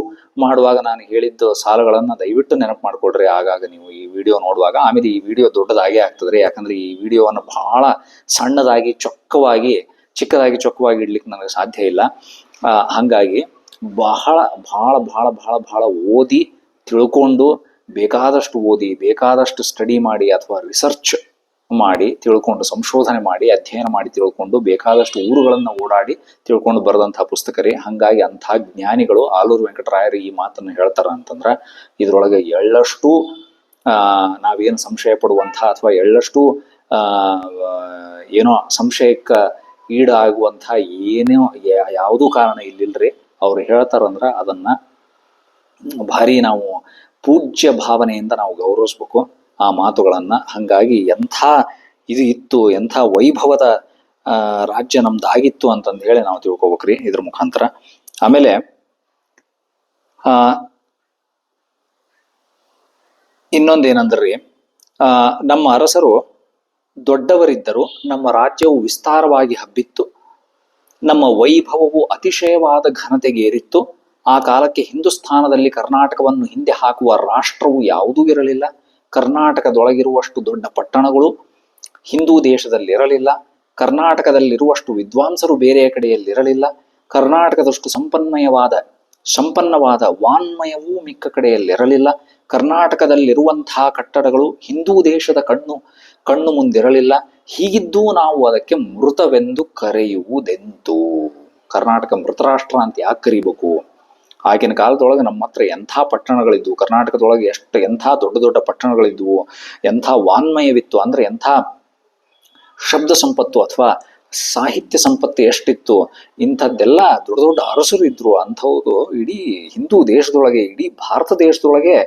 ಮಾಡುವಾಗ ನಾನು ಹೇಳಿದ್ದು ಸಾಲುಗಳನ್ನ ದಯವಿಟ್ಟು ನೆನಪು ಮಾಡ್ಕೊಡ್ರಿ ಆಗಾಗ ನೀವು ಈ ವಿಡಿಯೋ ನೋಡುವಾಗ. ಆಮೇಲೆ ಈ ವಿಡಿಯೋ ದೊಡ್ಡದಾಗೇ ಆಗ್ತದ್ರಿ, ಯಾಕಂದ್ರೆ ಈ ವಿಡಿಯೋವನ್ನು ಬಹಳ ಸಣ್ಣದಾಗಿ ಚಿಕ್ಕದಾಗಿ ಚೊಕ್ಕವಾಗಿ ಇಡ್ಲಿಕ್ಕೆ ನನಗೆ ಸಾಧ್ಯ ಇಲ್ಲ. ಹಂಗಾಗಿ ಬಹಳ ಬಹಳ ಬಹಳ ಬಹಳ ಬಹಳ ಓದಿ ತಿಳ್ಕೊಂಡು, ಬೇಕಾದಷ್ಟು ಓದಿ, ಬೇಕಾದಷ್ಟು ಸ್ಟಡಿ ಮಾಡಿ, ಅಥವಾ ರಿಸರ್ಚ್ ಮಾಡಿ ತಿಳ್ಕೊಂಡು, ಸಂಶೋಧನೆ ಮಾಡಿ, ಅಧ್ಯಯನ ಮಾಡಿ ತಿಳ್ಕೊಂಡು, ಬೇಕಾದಷ್ಟು ಊರುಗಳನ್ನು ಓಡಾಡಿ ತಿಳ್ಕೊಂಡು ಬರೆದಂತಹ ಪುಸ್ತಕ ರೀ. ಹಂಗಾಗಿ ಅಂಥ ಜ್ಞಾನಿಗಳು ಆಲೂರು ವೆಂಕಟರಾಯರು ಈ ಮಾತನ್ನು ಹೇಳ್ತಾರ ಅಂತಂದ್ರ ಇದ್ರೊಳಗೆ ಎಳ್ಳಷ್ಟು ನಾವೇನು ಸಂಶಯ ಪಡುವಂಥ ಅಥವಾ ಎಳ್ಳಷ್ಟು ಏನೋ ಸಂಶಯಕ್ಕೆ ಈಡಾಗುವಂಥ ಏನೋ ಯಾವುದೂ ಕಾರಣ ಇಲ್ಲಿಲ್ರಿ. ಅವ್ರು ಹೇಳ್ತಾರಂದ್ರ ಅದನ್ನ ಭಾರಿ ನಾವು ಪೂಜ್ಯ ಭಾವನೆಯಿಂದ ನಾವು ಗೌರವಿಸ್ಬೇಕು ಆ ಮಾತುಗಳನ್ನ. ಹಂಗಾಗಿ ಎಂಥ ಇದು ಇತ್ತು, ಎಂಥ ವೈಭವದ ರಾಜ್ಯ ನಮ್ದಾಗಿತ್ತು ಅಂತಂದು ಹೇಳಿ ನಾವು ತಿಳ್ಕೊಬೇಕ್ರಿ ಇದ್ರ ಮುಖಾಂತರ. ಆಮೇಲೆ ಇನ್ನೊಂದೇನಂದ್ರಿ, ನಮ್ಮ ಅರಸರು ದೊಡ್ಡವರಿದ್ದರು, ನಮ್ಮ ರಾಜ್ಯವು ವಿಸ್ತಾರವಾಗಿ ಹಬ್ಬಿತ್ತು, ನಮ್ಮ ವೈಭವವು ಅತಿಶಯವಾದ ಘನತೆಗೇರಿತ್ತು. ಆ ಕಾಲಕ್ಕೆ ಹಿಂದೂಸ್ಥಾನದಲ್ಲಿ ಕರ್ನಾಟಕವನ್ನು ಹಿಂದೆ ಹಾಕುವ ರಾಷ್ಟ್ರವು ಯಾವುದೂ ಇರಲಿಲ್ಲ. ಕರ್ನಾಟಕದೊಳಗಿರುವಷ್ಟು ದೊಡ್ಡ ಪಟ್ಟಣಗಳು ಹಿಂದೂ ದೇಶದಲ್ಲಿರಲಿಲ್ಲ. ಕರ್ನಾಟಕದಲ್ಲಿರುವಷ್ಟು ವಿದ್ವಾಂಸರು ಬೇರೆ ಕಡೆಯಲ್ಲಿರಲಿಲ್ಲ. ಕರ್ನಾಟಕದಷ್ಟು ಸಂಪನ್ನವಾದ ವಾನ್ಮಯವೂ ಮಿಕ್ಕ ಕಡೆಯಲ್ಲಿರಲಿಲ್ಲ. ಕರ್ನಾಟಕದಲ್ಲಿರುವಂತಹ ಕಟ್ಟಡಗಳು ಹಿಂದೂ ದೇಶದ ಕಣ್ಣು ಮುಂದಿರಲಿಲ್ಲ. ಹೀಗಿದ್ದೂ ನಾವು ಅದಕ್ಕೆ ಮೃತವೆಂದು ಕರೆಯುವುದೆಂತು? ಕರ್ನಾಟಕ ಮೃತರಾಷ್ಟ್ರ ಅಂತ ಯಾಕೆ ಕರಿಬೇಕು? ಆಗಿನ ಕಾಲದೊಳಗೆ ನಮ್ಮ ಹತ್ರ ಎಂಥ ಪಟ್ಟಣಗಳಿದ್ವು, ಕರ್ನಾಟಕದೊಳಗೆ ಎಂಥ ದೊಡ್ಡ ದೊಡ್ಡ ಪಟ್ಟಣಗಳಿದ್ವು, ಎಂಥ ವಾನ್ಮಯವಿತ್ತು ಅಂದ್ರೆ ಎಂಥ ಶಬ್ದ ಸಂಪತ್ತು ಅಥವಾ ಸಾಹಿತ್ಯ ಸಂಪತ್ತು ಎಷ್ಟಿತ್ತು. ಇಂಥದ್ದೆಲ್ಲ ದೊಡ್ಡ ದೊಡ್ಡ ಅರಸರು ಇದ್ರು. ಅಂಥವ್ರು ಇಡೀ ಹಿಂದೂ ದೇಶದೊಳಗೆ, ಇಡೀ ಭಾರತ ದೇಶದೊಳಗೆ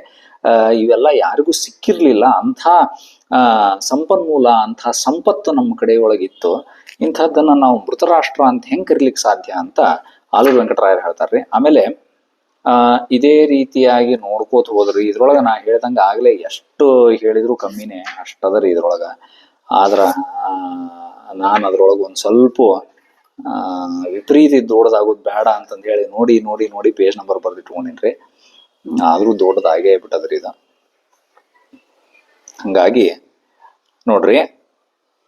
ಇವೆಲ್ಲ ಯಾರಿಗೂ ಸಿಕ್ಕಿರ್ಲಿಲ್ಲ. ಅಂಥ ಸಂಪನ್ಮೂಲ, ಅಂಥ ಸಂಪತ್ತು ನಮ್ಮ ಕಡೆಯೊಳಗಿತ್ತು. ಇಂಥದ್ದನ್ನ ನಾವು ಮೃತರಾಷ್ಟ್ರ ಅಂತ ಹೆಂಗ್ ಕರಿಲಿಕ್ಕೆ ಸಾಧ್ಯ ಅಂತ ಆಲೂರು ವೆಂಕಟರಾಯರು ಹೇಳ್ತಾರ್ರಿ. ಆಮೇಲೆ ಇದೇ ರೀತಿಯಾಗಿ ನೋಡ್ಕೋತ ಹೋದ್ರಿ ಇದ್ರೊಳಗೆ ನಾ ಹೇಳ್ದಂಗ ಆಗ್ಲೇ ಎಷ್ಟು ಹೇಳಿದ್ರು ಕಮ್ಮಿನೇ ಅಷ್ಟದರಿ ಇದ್ರೊಳಗ. ಆದ್ರ ನಾನು ಅದ್ರೊಳಗೆ ಒಂದ್ ಸ್ವಲ್ಪ ವಿಪರೀತ ದೊಡ್ಡದಾಗೋದು ಬೇಡ ಅಂತಂದ ಹೇಳಿ ನೋಡಿ ಪೇಜ್ ನಂಬರ್ ಬರ್ದಿಟ್ಕೊಂಡೇನ್ರಿ. ಆದ್ರೂ ದೊಡ್ಡದಾಗೇ ಬಿಟ್ಟದ್ರಿ ಇದು. ಹಂಗಾಗಿ ನೋಡ್ರಿ,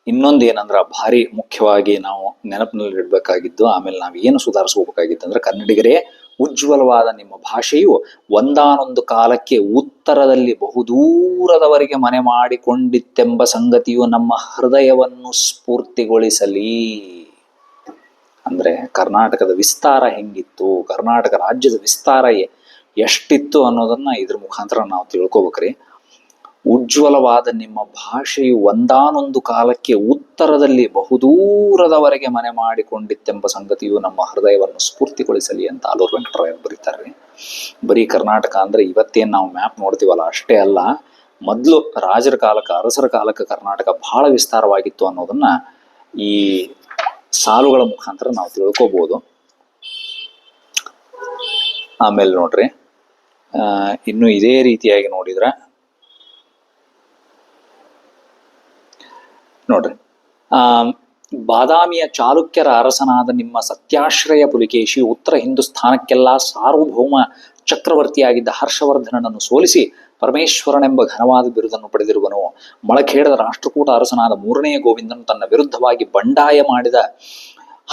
ಇನ್ನೊಂದೇನಂದ್ರ ಭಾರಿ ಮುಖ್ಯವಾಗಿ ನಾವು ನೆನಪಿನಲ್ಲಿ ಇಡ್ಬೇಕಾಗಿದ್ದು, ಆಮೇಲೆ ನಾವು ಏನು ಸುಧಾರಿಸ್ಕೋಬೇಕಾಗಿತ್ತು ಅಂದ್ರೆ, ಕನ್ನಡಿಗರೇ, ಉಜ್ವಲವಾದ ನಿಮ್ಮ ಭಾಷೆಯು ಒಂದಾನೊಂದು ಕಾಲಕ್ಕೆ ಉತ್ತರದಲ್ಲಿ ಬಹುದೂರದವರೆಗೆ ಮನೆ ಮಾಡಿಕೊಂಡಿತ್ತೆಂಬ ಸಂಗತಿಯು ನಮ್ಮ ಹೃದಯವನ್ನು ಸ್ಫೂರ್ತಿಗೊಳಿಸಲಿ. ಅಂದ್ರೆ ಕರ್ನಾಟಕದ ವಿಸ್ತಾರ ಹೆಂಗಿತ್ತು, ಕರ್ನಾಟಕ ರಾಜ್ಯದ ವಿಸ್ತಾರ ಎಷ್ಟಿತ್ತು ಅನ್ನೋದನ್ನ ಇದ್ರ ಮುಖಾಂತರ ನಾವು ತಿಳ್ಕೊಬೇಕ್ರಿ. ಉಜ್ವಲವಾದ ನಿಮ್ಮ ಭಾಷೆಯು ಒಂದಾನೊಂದು ಕಾಲಕ್ಕೆ ಉತ್ತರದಲ್ಲಿ ಬಹುದೂರದವರೆಗೆ ಮನೆ ಮಾಡಿಕೊಂಡಿತ್ತೆಂಬ ಸಂಗತಿಯು ನಮ್ಮ ಹೃದಯವನ್ನು ಸ್ಫೂರ್ತಿಗೊಳಿಸಲಿ ಅಂತ ಆಲೂರು ವೆಂಕಟರಾಯರು ಬರೀತಾರೆ. ಬರೀ ಕರ್ನಾಟಕ ಅಂದ್ರೆ ಇವತ್ತೇನು ನಾವು ಮ್ಯಾಪ್ ನೋಡ್ತೀವಲ್ಲ ಅಷ್ಟೇ ಅಲ್ಲ, ಮೊದಲು ರಾಜರ ಕಾಲಕ್ಕೆ, ಅರಸರ ಕಾಲಕ್ಕೆ ಕರ್ನಾಟಕ ಬಹಳ ವಿಸ್ತಾರವಾಗಿತ್ತು ಅನ್ನೋದನ್ನ ಈ ಸಾಲುಗಳ ಮುಖಾಂತರ ನಾವು ತಿಳ್ಕೊಬಹುದು. ಆಮೇಲೆ ನೋಡ್ರಿ ಇನ್ನು ಇದೇ ರೀತಿಯಾಗಿ ನೋಡಿದ್ರೆ ನೋಡ್ರಿ ಬಾದಾಮಿಯ ಚಾಲುಕ್ಯರ ಅರಸನಾದ ನಿಮ್ಮ ಸತ್ಯಾಶ್ರಯ ಪುಲಿಕೇಶಿ ಉತ್ತರ ಹಿಂದೂಸ್ಥಾನಕ್ಕೆಲ್ಲ ಸಾರ್ವಭೌಮ ಚಕ್ರವರ್ತಿಯಾಗಿದ್ದ ಹರ್ಷವರ್ಧನನನ್ನು ಸೋಲಿಸಿ ಪರಮೇಶ್ವರನೆಂಬ ಘನವಾದ ಬಿರುದನ್ನು ಪಡೆದಿರುವನು. ಮಳಖೇಡದ ರಾಷ್ಟ್ರಕೂಟ ಅರಸನಾದ ಮೂರನೆಯ ಗೋವಿಂದನು ತನ್ನ ವಿರುದ್ಧವಾಗಿ ಬಂಡಾಯ ಮಾಡಿದ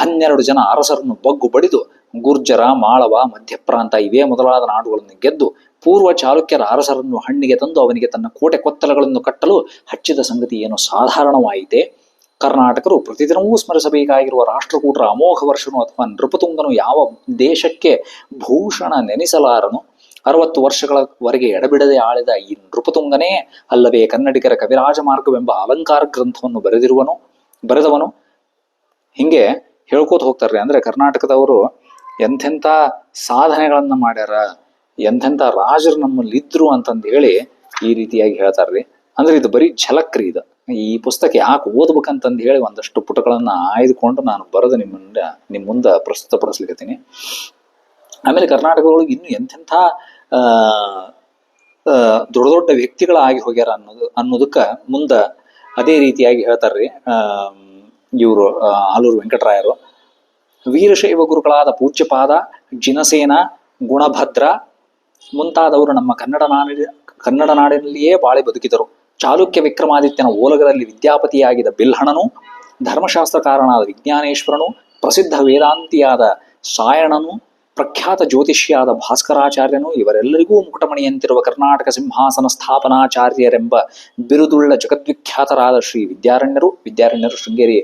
12 ಜನ ಅರಸರನ್ನು ಬಗ್ಗು ಬಡಿದು ಗುರ್ಜರ, ಮಾಳವ, ಮಧ್ಯಪ್ರಾಂತ ಇವೇ ಮೊದಲಾದ ನಾಡುಗಳನ್ನು ಗೆದ್ದು ಪೂರ್ವ ಚಾಲುಕ್ಯರ ಅರಸರನ್ನು ಹಣ್ಣಿಗೆ ತಂದು ಅವನಿಗೆ ತನ್ನ ಕೋಟೆ ಕೊತ್ತಲಗಳನ್ನು ಕಟ್ಟಲು ಹಚ್ಚಿದ ಸಂಗತಿ ಏನು ಸಾಧಾರಣವಾಯಿತೆ? ಕರ್ನಾಟಕರು ಪ್ರತಿದಿನವೂ ಸ್ಮರಿಸಬೇಕಾಗಿರುವ ರಾಷ್ಟ್ರಕೂಟರ ಅಮೋಘ ವರ್ಷನು ಅಥವಾ ನೃಪತುಂಗನು ಯಾವ ದೇಶಕ್ಕೆ ಭೂಷಣ ನೆನೆಸಲಾರನು? 60 ವರ್ಷಗಳವರೆಗೆ ಎಡಬಿಡದೆ ಆಳಿದ ಈ ನೃಪತುಂಗನೇ ಅಲ್ಲವೇ ಕನ್ನಡಿಗರ ಕವಿರಾಜ ಮಾರ್ಗವೆಂಬ ಅಲಂಕಾರ ಗ್ರಂಥವನ್ನು ಬರೆದವನು. ಹಿಂಗೆ ಹೇಳ್ಕೋತ ಹೋಗ್ತಾರ್ರಿ. ಅಂದ್ರೆ ಕರ್ನಾಟಕದವರು ಎಂಥೆಂಥ ಸಾಧನೆಗಳನ್ನ ಮಾಡ್ಯಾರ, ಎಂಥೆಂಥ ರಾಜರು ನಮ್ಮಲ್ಲಿ ಇದ್ರು ಅಂತಂದು ಹೇಳಿ ಈ ರೀತಿಯಾಗಿ ಹೇಳ್ತಾರ್ರಿ. ಅಂದ್ರೆ ಇದು ಬರೀ ಝಲಕ್ರಿ. ಇದು ಈ ಪುಸ್ತಕ ಯಾಕೆ ಓದ್ಬೇಕಂತಂದು ಹೇಳಿ ಒಂದಷ್ಟು ಪುಟಗಳನ್ನ ಆಯ್ದುಕೊಂಡು ನಾನು ಬರೆದು ನಿಮ್ಮ ಮುಂದೆ ಪ್ರಸ್ತುತಪಡಿಸ್ಲಿಕ್ಕತ್ತೀನಿ. ಆಮೇಲೆ ಕರ್ನಾಟಕದೊಳಗೆ ಇನ್ನು ಎಂಥೆಂಥ ದೊಡ್ಡ ದೊಡ್ಡ ವ್ಯಕ್ತಿಗಳಾಗಿ ಹೋಗ್ಯಾರ ಅನ್ನೋದಕ್ಕ ಮುಂದ ಅದೇ ರೀತಿಯಾಗಿ ಹೇಳ್ತಾರ್ರಿ. ಇವರು ಆಲೂರು ವೆಂಕಟರಾಯರು ವೀರಶೈವ ಗುರುಗಳಾದ ಪೂಜ್ಯಪಾದ, ಜಿನಸೇನ, ಗುಣಭದ್ರ ಮುಂತಾದವರು ನಮ್ಮ ಕನ್ನಡ ನಾಡಿನಲ್ಲಿಯೇ ಬಾಳಿ ಬದುಕಿದರು. ಚಾಲುಕ್ಯ ವಿಕ್ರಮಾದಿತ್ಯನ ಓಲಗದಲ್ಲಿ ವಿದ್ಯಾಪತಿಯಾಗಿದ್ದ ಬಿಲ್ಹಣನು, ಧರ್ಮಶಾಸ್ತ್ರಕಾರನಾದ ವಿಜ್ಞಾನೇಶ್ವರನು, ಪ್ರಸಿದ್ಧ ವೇದಾಂತಿಯಾದ ಸಾಯಣನು, ಪ್ರಖ್ಯಾತ ಜ್ಯೋತಿಷಿಯಾದ ಭಾಸ್ಕರಾಚಾರ್ಯನು ಇವರೆಲ್ಲರಿಗೂ ಮುಕುಟಮಣಿಯಂತಿರುವ ಕರ್ನಾಟಕ ಸಿಂಹಾಸನ ಸ್ಥಾಪನಾಚಾರ್ಯರೆಂಬ ಬಿರುದುಳ್ಳ ಜಗದ್ವಿಖ್ಯಾತರಾದ ಶ್ರೀ ವಿದ್ಯಾರಣ್ಯರು ಶೃಂಗೇರಿ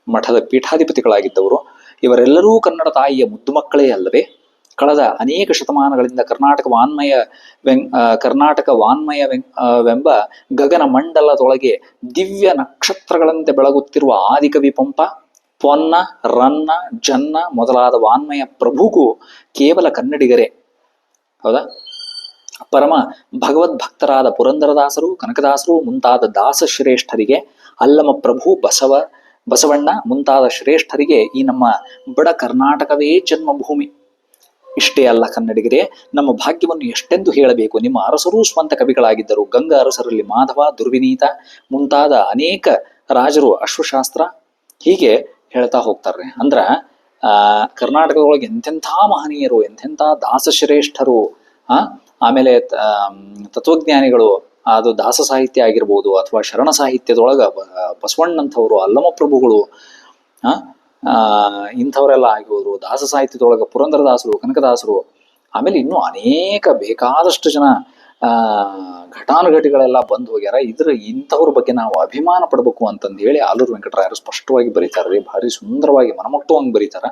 ಮಠದ ಪೀಠಾಧಿಪತಿಗಳಾಗಿದ್ದವರು. ಇವರೆಲ್ಲರೂ ಕನ್ನಡ ತಾಯಿಯ ಮುದ್ದು ಮಕ್ಕಳೇ ಅಲ್ಲವೇ? ಕಳೆದ ಅನೇಕ ಶತಮಾನಗಳಿಂದ ಕರ್ನಾಟಕ ವಾನ್ಮಯವೆಂಬ ಗಗನ ಮಂಡಲದೊಳಗೆ ದಿವ್ಯ ನಕ್ಷತ್ರಗಳಂತೆ ಬೆಳಗುತ್ತಿರುವ ಆದಿಕವಿ ಪಂಪ, ಪೊನ್ನ, ರನ್ನ, ಜನ್ನ ಮೊದಲಾದ ವಾನ್ಮಯ ಪ್ರಭುಗೂ ಕೇವಲ ಕನ್ನಡಿಗರೇ. ಹೌದಾ? ಪರಮ ಭಗವದ್ಭಕ್ತರಾದ ಪುರಂದರದಾಸರು, ಕನಕದಾಸರು ಮುಂತಾದ ದಾಸಶ್ರೇಷ್ಠರಿಗೆ, ಅಲ್ಲಮ ಪ್ರಭು, ಬಸವಣ್ಣ ಮುಂತಾದ ಶ್ರೇಷ್ಠರಿಗೆ ಈ ನಮ್ಮ ಬಡ ಕರ್ನಾಟಕವೇ ಜನ್ಮಭೂಮಿ. ಇಷ್ಟೇ ಅಲ್ಲ ಕನ್ನಡಿಗರೇ, ನಮ್ಮ ಭಾಗ್ಯವನ್ನು ಎಷ್ಟೆಂದು ಹೇಳಬೇಕು. ನಿಮ್ಮ ಅರಸರೂ ಸ್ವಂತ ಕವಿಗಳಾಗಿದ್ದರು. ಗಂಗಾ ಅರಸರಲ್ಲಿ ಮಾಧವ, ದುರ್ವಿನೀತ ಮುಂತಾದ ಅನೇಕ ರಾಜರು, ಅಶ್ವಶಾಸ್ತ್ರ ಹೀಗೆ ಹೇಳ್ತಾ ಹೋಗ್ತಾರ್ರಿ. ಅಂದ್ರ ಕರ್ನಾಟಕದೊಳಗೆ ಎಂಥೆಂಥ ಮಹನೀಯರು, ಎಂಥೆಂಥ ದಾಸಶ್ರೇಷ್ಠರು, ಆಮೇಲೆ ತತ್ವಜ್ಞಾನಿಗಳು, ಅದು ದಾಸ ಸಾಹಿತ್ಯ ಆಗಿರ್ಬೋದು ಅಥವಾ ಶರಣ ಸಾಹಿತ್ಯದೊಳಗ ಬಸವಣ್ಣಂಥವ್ರು, ಅಲ್ಲಮ ಪ್ರಭುಗಳು, ಇಂಥವರೆಲ್ಲ ಆಗಿರೋರು. ದಾಸ ಸಾಹಿತ್ಯದೊಳಗ ಪುರಂದರದಾಸರು, ಕನಕದಾಸರು, ಆಮೇಲೆ ಇನ್ನೂ ಅನೇಕ ಬೇಕಾದಷ್ಟು ಜನ ಘಟಾನುಘಟಿಗಳೆಲ್ಲ ಬಂದು ಹೋಗ್ಯಾರ. ಇಂಥವ್ರ ಬಗ್ಗೆ ನಾವು ಅಭಿಮಾನ ಪಡ್ಬೇಕು ಅಂತಂದು ಹೇಳಿ ಆಲೂರು ವೆಂಕಟರಾಯರು ಸ್ಪಷ್ಟವಾಗಿ ಬರೀತಾರ್ರಿ. ಭಾರಿ ಸುಂದರವಾಗಿ ಮನಮುಟ್ಟುವಂಗೆ ಬರೀತಾರ.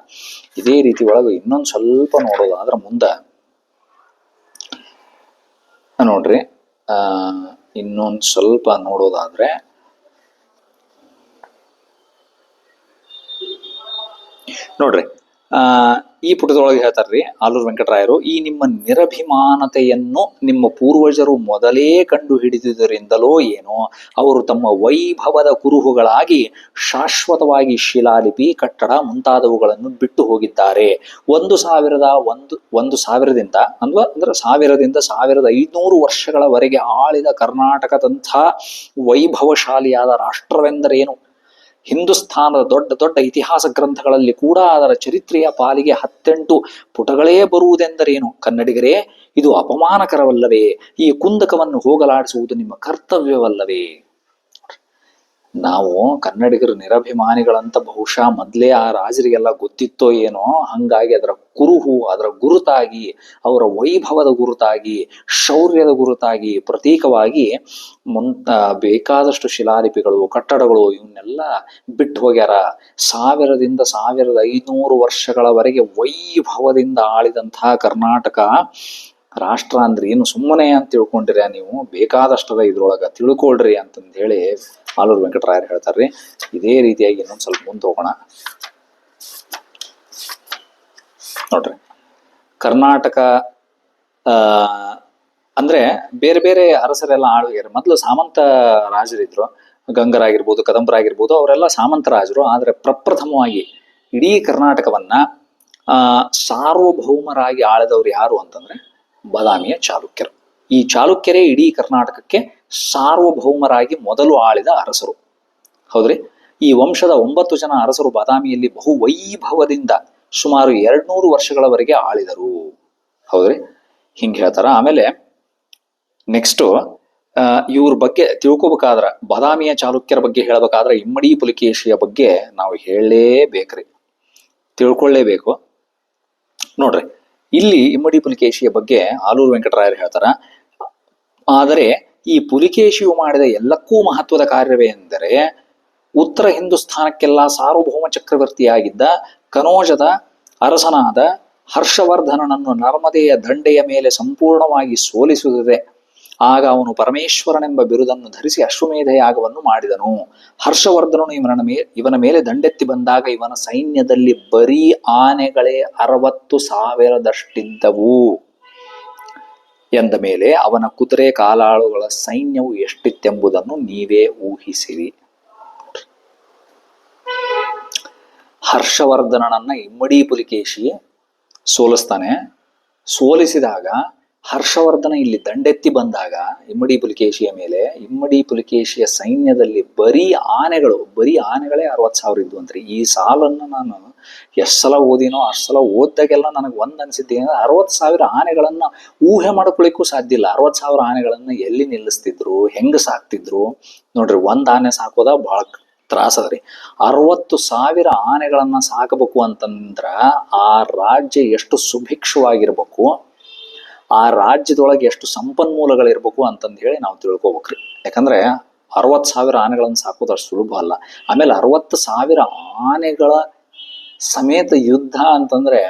ಇದೇ ರೀತಿ ಒಳಗೆ ಇನ್ನೊಂದು ಸ್ವಲ್ಪ ನೋಡೋದಾದ್ರ ಮುಂದ ನೋಡ್ರಿ, ಇನ್ನೊಂದು ಸ್ವಲ್ಪ ನೋಡೋದಾದ್ರೆ ನೋಡ್ರಿ, ಈ ಪುಟದೊಳಗೆ ಹೇಳ್ತಾರ್ರಿ ಆಲೂರು ವೆಂಕಟರಾಯರು, ಈ ನಿಮ್ಮ ನಿರಭಿಮಾನತೆಯನ್ನು ನಿಮ್ಮ ಪೂರ್ವಜರು ಮೊದಲೇ ಕಂಡು ಹಿಡಿದುದರಿಂದಲೋ ಏನೋ ಅವರು ತಮ್ಮ ವೈಭವದ ಕುರುಹುಗಳಾಗಿ ಶಾಶ್ವತವಾಗಿ ಶಿಲಾಲಿಪಿ, ಕಟ್ಟಡ ಮುಂತಾದವುಗಳನ್ನು ಬಿಟ್ಟು ಹೋಗಿದ್ದಾರೆ. 1,000ದಿಂದ 1,500 ವರ್ಷಗಳವರೆಗೆ ಆಳಿದ ಕರ್ನಾಟಕದಂಥ ವೈಭವಶಾಲಿಯಾದ ರಾಷ್ಟ್ರವೆಂದರೇನು? ಹಿಂದೂಸ್ಥಾನದ ದೊಡ್ಡ ದೊಡ್ಡ ಇತಿಹಾಸ ಗ್ರಂಥಗಳಲ್ಲಿ ಕೂಡ ಅದರ ಚರಿತ್ರೆಯ ಪಾಲಿಗೆ 18 ಪುಟಗಳೇ ಬರುವುದೆಂದರೇನು? ಕನ್ನಡಿಗರೇ, ಇದು ಅಪಮಾನಕರವಲ್ಲವೇ? ಈ ಕುಂದಕವನ್ನು ಹೋಗಲಾಡಿಸುವುದು ನಿಮ್ಮ ಕರ್ತವ್ಯವಲ್ಲವೇ? ನಾವು ಕನ್ನಡಿಗರು ನಿರಭಿಮಾನಿಗಳಂತ ಬಹುಶಃ ಮೊದಲೇ ಆ ರಾಜರಿಗೆಲ್ಲ ಗೊತ್ತಿತ್ತೋ ಏನೋ. ಹಂಗಾಗಿ ಅದರ ಕುರುಹು, ಅದರ ಗುರುತಾಗಿ, ಅವರ ವೈಭವದ ಗುರುತಾಗಿ, ಶೌರ್ಯದ ಗುರುತಾಗಿ, ಪ್ರತೀಕವಾಗಿ ಬೇಕಾದಷ್ಟು ಶಿಲಾಲಿಪಿಗಳು, ಕಟ್ಟಡಗಳು ಇವನ್ನೆಲ್ಲ ಬಿಟ್ಟು ಹೋಗ್ಯಾರ. 1000ದಿಂದ 1500 ವರ್ಷಗಳವರೆಗೆ ವೈಭವದಿಂದ ಆಳಿದಂತಹ ಕರ್ನಾಟಕ ರಾಷ್ಟ್ರ ಅಂದ್ರೆ ಏನು ಸುಮ್ಮನೆ ಅಂತ ತಿಳ್ಕೊಂಡಿರ ನೀವು? ಬೇಕಾದಷ್ಟದ ಇದ್ರೊಳಗ ತಿಳ್ಕೊಳ್ರಿ ಅಂತಂದು ಹೇಳಿ ಆಲೂರು ವೆಂಕಟರಾಯರು ಹೇಳ್ತಾರ್ರಿ. ಇದೇ ರೀತಿಯಾಗಿ ಇನ್ನೊಂದು ಸ್ವಲ್ಪ ಮುಂದೆ ಹೋಗೋಣ. ನೋಡ್ರಿ, ಕರ್ನಾಟಕ ಅಂದ್ರೆ ಬೇರೆ ಬೇರೆ ಅರಸರೆಲ್ಲ ಆಳ್ವಿಗೆ ಮೊದಲು ಸಾಮಂತ ರಾಜರಿದ್ರು. ಗಂಗರಾಗಿರ್ಬೋದು, ಕದಂಬರಾಗಿರ್ಬೋದು, ಅವರೆಲ್ಲ ಸಾಮಂತ ರಾಜರು. ಆದ್ರೆ ಪ್ರಪ್ರಥಮವಾಗಿ ಇಡೀ ಕರ್ನಾಟಕವನ್ನ ಸಾರ್ವಭೌಮರಾಗಿ ಆಳಿದವರು ಯಾರು ಅಂತಂದ್ರೆ ಬಾದಾಮಿಯ ಚಾಲುಕ್ಯರು. ಈ ಚಾಲುಕ್ಯರೇ ಇಡೀ ಕರ್ನಾಟಕಕ್ಕೆ ಸಾರ್ವಭೌಮರಾಗಿ ಮೊದಲು ಆಳಿದ ಅರಸರು. ಹೌದ್ರಿ. ಈ ವಂಶದ 9 ಜನ ಅರಸರು ಬಾದಾಮಿಯಲ್ಲಿ ಬಹು ವೈಭವದಿಂದ ಸುಮಾರು 200 ವರ್ಷಗಳವರೆಗೆ ಆಳಿದರು. ಹೌದ್ರಿ, ಹಿಂಗೆ ಹೇಳ್ತಾರ. ಆಮೇಲೆ ನೆಕ್ಸ್ಟ್ ಇವ್ರ ಬಗ್ಗೆ ತಿಳ್ಕೊಬೇಕಾದ್ರ, ಬಾದಾಮಿಯ ಚಾಲುಕ್ಯರ ಬಗ್ಗೆ ಹೇಳ್ಬೇಕಾದ್ರೆ ಇಮ್ಮಡಿ ಪುಲಿಕೇಶಿಯ ಬಗ್ಗೆ ನಾವು ಹೇಳಲೇಬೇಕ್ರಿ, ತಿಳ್ಕೊಳ್ಳೇಬೇಕು. ನೋಡ್ರಿ, ಇಲ್ಲಿ ಇಮ್ಮಡಿ ಪುಲಿಕೇಶಿಯ ಬಗ್ಗೆ ಆಲೂರು ವೆಂಕಟರಾಯರು ಹೇಳ್ತಾರ. ಆದರೆ ಈ ಪುಲಿಕೇಶಿಯು ಮಾಡಿದ ಎಲ್ಲಕ್ಕೂ ಮಹತ್ವದ ಕಾರ್ಯವೇ ಎಂದರೆ ಉತ್ತರ ಹಿಂದೂಸ್ಥಾನಕ್ಕೆಲ್ಲ ಸಾರ್ವಭೌಮ ಚಕ್ರವರ್ತಿಯಾಗಿದ್ದ ಕನೋಜದ ಅರಸನಾದ ಹರ್ಷವರ್ಧನನನ್ನು ನರ್ಮದೆಯ ದಂಡೆಯ ಮೇಲೆ ಸಂಪೂರ್ಣವಾಗಿ ಸೋಲಿಸುತ್ತದೆ. ಆಗ ಅವನು ಪರಮೇಶ್ವರನೆಂಬ ಬಿರುದನ್ನು ಧರಿಸಿ ಅಶ್ವಮೇಧ ಯಾಗವನ್ನು ಮಾಡಿದನು. ಹರ್ಷವರ್ಧನನು ಇವನ ಮೇಲೆ ದಂಡೆತ್ತಿ ಬಂದಾಗ ಇವನ ಸೈನ್ಯದಲ್ಲಿ ಬರೀ ಆನೆಗಳೇ 60,000ದಷ್ಟಿದ್ದವು ಎಂದ ಮೇಲೆ ಅವನ ಕುದುರೆ ಕಾಲಾಳುಗಳ ಸೈನ್ಯವು ಎಷ್ಟಿತ್ತೆಂಬುದನ್ನು ನೀವೇ ಊಹಿಸಿರಿ. ಹರ್ಷವರ್ಧನನನ್ನ ಇಮ್ಮಡಿ ಪುಲಿಕೇಶಿ ಸೋಲಿಸ್ತಾನೆ. ಸೋಲಿಸಿದಾಗ ಹರ್ಷವರ್ಧನ ಇಲ್ಲಿ ದಂಡೆತ್ತಿ ಬಂದಾಗ ಇಮ್ಮಡಿ ಪುಲಿಕೇಶಿಯ ಮೇಲೆ, ಇಮ್ಮಡಿ ಪುಲಿಕೇಶಿಯ ಸೈನ್ಯದಲ್ಲಿ ಬರೀ ಆನೆಗಳೇ 60,000 ಇದ್ವು ಅಂತ್ರಿ. ಈ ಸಾಲನ್ನು ನಾನು ಎಷ್ಟು ಸಲ ಓದಿನೋ ಅಷ್ಟು ಸಲ ಓದ್ದಾಗೆಲ್ಲ ನನಗೆ ಅನ್ಸಿದ್ದೆ, 60,000 ಆನೆಗಳನ್ನ ಊಹೆ ಮಾಡ್ಕೊಳಿಕ್ಕೂ ಸಾಧ್ಯ ಇಲ್ಲ. 60,000 ಆನೆಗಳನ್ನ ಎಲ್ಲಿ ನಿಲ್ಲಿಸ್ತಿದ್ರು, ಹೆಂಗ ಸಾಕ್ತಿದ್ರು ನೋಡ್ರಿ. ಒಂದ್ ಆನೆ ಸಾಕೋದ ಬಹಳ ತ್ರಾಸ ಅದ್ರಿ. 60,000 ಆನೆಗಳನ್ನ ಸಾಕಬೇಕು ಅಂತಂದ್ರ ಆ ರಾಜ್ಯ ಎಷ್ಟು ಸುಭಿಕ್ಷವಾಗಿರ್ಬೇಕು, ಆ ರಾಜ್ಯದೊಳಗೆ ಎಷ್ಟು ಸಂಪನ್ಮೂಲಗಳಿರ್ಬೇಕು ಅಂತಂದು ಹೇಳಿ ನಾವು ತಿಳ್ಕೊಬೇಕ್ರಿ. ಯಾಕಂದ್ರೆ 60,000 ಆನೆಗಳನ್ನ ಸಾಕೋದು ಅಷ್ಟು ಸುಲಭ ಅಲ್ಲ. ಆಮೇಲೆ 60,000 ಆನೆಗಳ ಸಮೇತ ಯುದ್ಧ ಅಂತಂದ್ರೆ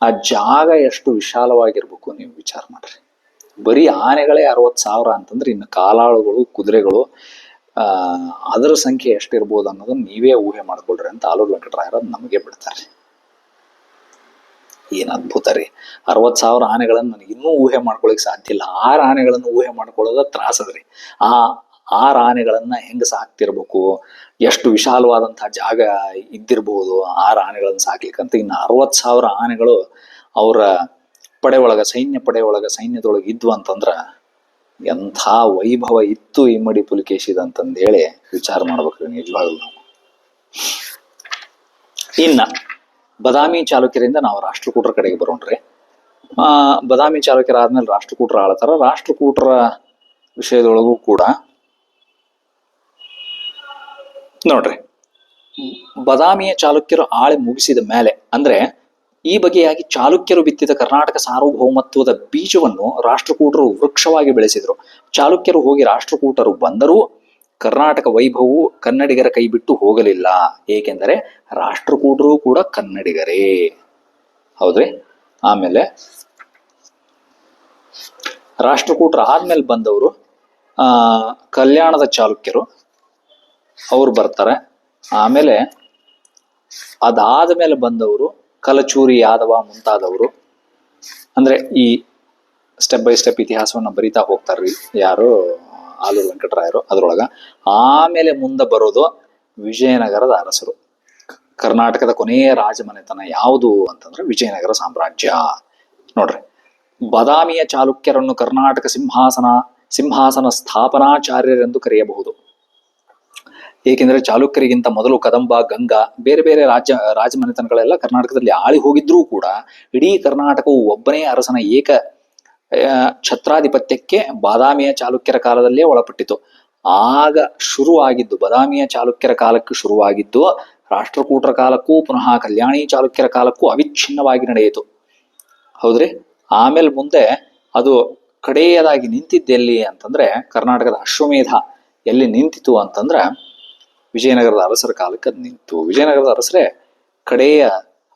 ಆ ಜಾಗ ಎಷ್ಟು ವಿಶಾಲವಾಗಿರ್ಬೇಕು ನೀವು ವಿಚಾರ ಮಾಡ್ರಿ. ಬರೀ ಆನೆಗಳೇ 60,000 ಅಂತಂದ್ರೆ ಇನ್ನು ಕಾಲಾಳುಗಳು, ಕುದುರೆಗಳು, ಅದರ ಸಂಖ್ಯೆ ಎಷ್ಟಿರ್ಬೋದು ಅನ್ನೋದನ್ನ ನೀವೇ ಊಹೆ ಮಾಡ್ಕೊಳ್ರಿ ಅಂತ ಆಲೂರು ವೆಂಕಟರಾಯರ ನಮಗೆ ಬಿಡ್ತಾರೆ. ಏನ್ ಅದ್ಭುತ ರೀ. 60,000 ಆನೆಗಳನ್ನ ನನಗೆ ಇನ್ನೂ ಊಹೆ ಮಾಡ್ಕೊಳಕ್ ಸಾಧ್ಯ ಇಲ್ಲ. 6 ಆನೆಗಳನ್ನು ಊಹೆ ಮಾಡ್ಕೊಳ್ಳೋದ ತ್ರಾಸದ್ರಿ. ಆ 6 ಆನೆಗಳನ್ನ ಹೆಂಗ ಸಾಕ್ತಿರ್ಬೇಕು, ಎಷ್ಟು ವಿಶಾಲವಾದಂತಹ ಜಾಗ ಇದ್ದಿರ್ಬಹುದು 6 ಆನೆಗಳನ್ನ ಸಾಕ್ಲಿಕ್ಕಂತ. ಇನ್ನು 60,000 ಆನೆಗಳು ಅವರ ಸೈನ್ಯದೊಳಗೆ ಇದ್ವು ಅಂತಂದ್ರ ಎಂಥ ವೈಭವ ಇತ್ತು ಇಮ್ಮಡಿ ಪುಲಿಕೇಶಿದಂತಂದೇಳಿ ವಿಚಾರ ಮಾಡ್ಬೇಕ್ರಿ ನಿಜವಾಗ್ಲು ನಾವು. ಇನ್ನ ಬಾದಾಮಿ ಚಾಲುಕ್ಯರಿಂದ ನಾವು ರಾಷ್ಟ್ರಕೂಟರ ಕಡೆಗೆ ಬರೋಣ್ರಿ. ಬಾದಾಮಿ ಚಾಲುಕ್ಯರ ಆದ್ಮೇಲೆ ರಾಷ್ಟ್ರಕೂಟರ ಆಳ್ತಾರ. ರಾಷ್ಟ್ರಕೂಟರ ವಿಷಯದೊಳಗೂ ಕೂಡ ನೋಡ್ರಿ, ಬಾದಾಮಿಯ ಚಾಲುಕ್ಯರು ಆಳಿ ಮುಗಿಸಿದ ಮೇಲೆ, ಅಂದ್ರೆ ಈ ಬಗೆಯಾಗಿ ಚಾಲುಕ್ಯರು ಬಿತ್ತಿದ ಕರ್ನಾಟಕ ಸಾರ್ವಭೌಮತ್ವದ ಬೀಜವನ್ನು ರಾಷ್ಟ್ರಕೂಟರು ವೃಕ್ಷವಾಗಿ ಬೆಳೆಸಿದ್ರು. ಚಾಲುಕ್ಯರು ಹೋಗಿ ರಾಷ್ಟ್ರಕೂಟರು ಬಂದರೂ ಕರ್ನಾಟಕ ವೈಭವವು ಕನ್ನಡಿಗರ ಕೈ ಬಿಟ್ಟು ಹೋಗಲಿಲ್ಲ. ಏಕೆಂದರೆ ರಾಷ್ಟ್ರಕೂಟರು ಕೂಡ ಕನ್ನಡಿಗರೇ. ಹೌದ್ರಿ. ಆಮೇಲೆ ರಾಷ್ಟ್ರಕೂಟರು ಆದ್ಮೇಲೆ ಬಂದವರು ಕಲ್ಯಾಣದ ಚಾಲುಕ್ಯರು, ಅವ್ರು ಬರ್ತಾರೆ. ಆಮೇಲೆ ಅದಾದ ಮೇಲೆ ಬಂದವರು ಕಲಚೂರಿ, ಯಾದವ ಮುಂತಾದವರು. ಅಂದ್ರೆ ಈ ಸ್ಟೆಪ್ ಬೈ ಸ್ಟೆಪ್ ಇತಿಹಾಸವನ್ನ ಬರಿತಾ ಹೋಗ್ತಾರ್ರಿ ಯಾರು, ಆಲೂರು ವೆಂಕಟರಾಯರು. ಅದ್ರೊಳಗ ಆಮೇಲೆ ಮುಂದೆ ಬರೋದು ವಿಜಯನಗರದ ಅರಸರು. ಕರ್ನಾಟಕದ ಕೊನೆಯ ರಾಜಮನೆತನ ಯಾವುದು ಅಂತಂದ್ರೆ ವಿಜಯನಗರ ಸಾಮ್ರಾಜ್ಯ. ನೋಡ್ರಿ, ಬಾದಾಮಿಯ ಚಾಲುಕ್ಯರನ್ನು ಕರ್ನಾಟಕ ಸಿಂಹಾಸನ ಸ್ಥಾಪನಾಚಾರ್ಯರೆಂದು ಕರೆಯಬಹುದು. ಏಕೆಂದರೆ ಚಾಲುಕ್ಯರಿಗಿಂತ ಮೊದಲು ಕದಂಬ, ಗಂಗಾ, ಬೇರೆ ಬೇರೆ ರಾಜಮನೆತನಗಳೆಲ್ಲ ಕರ್ನಾಟಕದಲ್ಲಿ ಆಳಿ ಹೋಗಿದ್ರೂ ಕೂಡ ಇಡೀ ಕರ್ನಾಟಕವು ಒಬ್ಬನೇ ಅರಸನ ಏಕ ಛತ್ರಾಧಿಪತ್ಯಕ್ಕೆ ಬಾದಾಮಿಯ ಚಾಲುಕ್ಯರ ಕಾಲದಲ್ಲೇ ಒಳಪಟ್ಟಿತು. ಆಗ ಶುರುವಾಗಿದ್ದು, ಬಾದಾಮಿಯ ಚಾಲುಕ್ಯರ ಕಾಲಕ್ಕೆ ಶುರುವಾಗಿದ್ದು ರಾಷ್ಟ್ರಕೂಟರ ಕಾಲಕ್ಕೂ ಪುನಃ ಕಲ್ಯಾಣಿ ಚಾಲುಕ್ಯರ ಕಾಲಕ್ಕೂ ಅವಿಚ್ಛಿನ್ನವಾಗಿ ನಡೆಯಿತು. ಹೌದ್ರಿ. ಆಮೇಲೆ ಮುಂದೆ ಅದು ಕಡೆಯದಾಗಿ ನಿಂತಿದ್ದೆಲ್ಲಿ ಅಂತಂದ್ರೆ ಕರ್ನಾಟಕದ ಅಶ್ವಮೇಧ ಎಲ್ಲಿ ನಿಂತಿತು ಅಂತಂದ್ರ ವಿಜಯನಗರದ ಅರಸರ ಕಾಲಕ್ಕೆ ಅದು ನಿಂತು. ವಿಜಯನಗರದ ಅರಸರೇ ಕಡೆಯ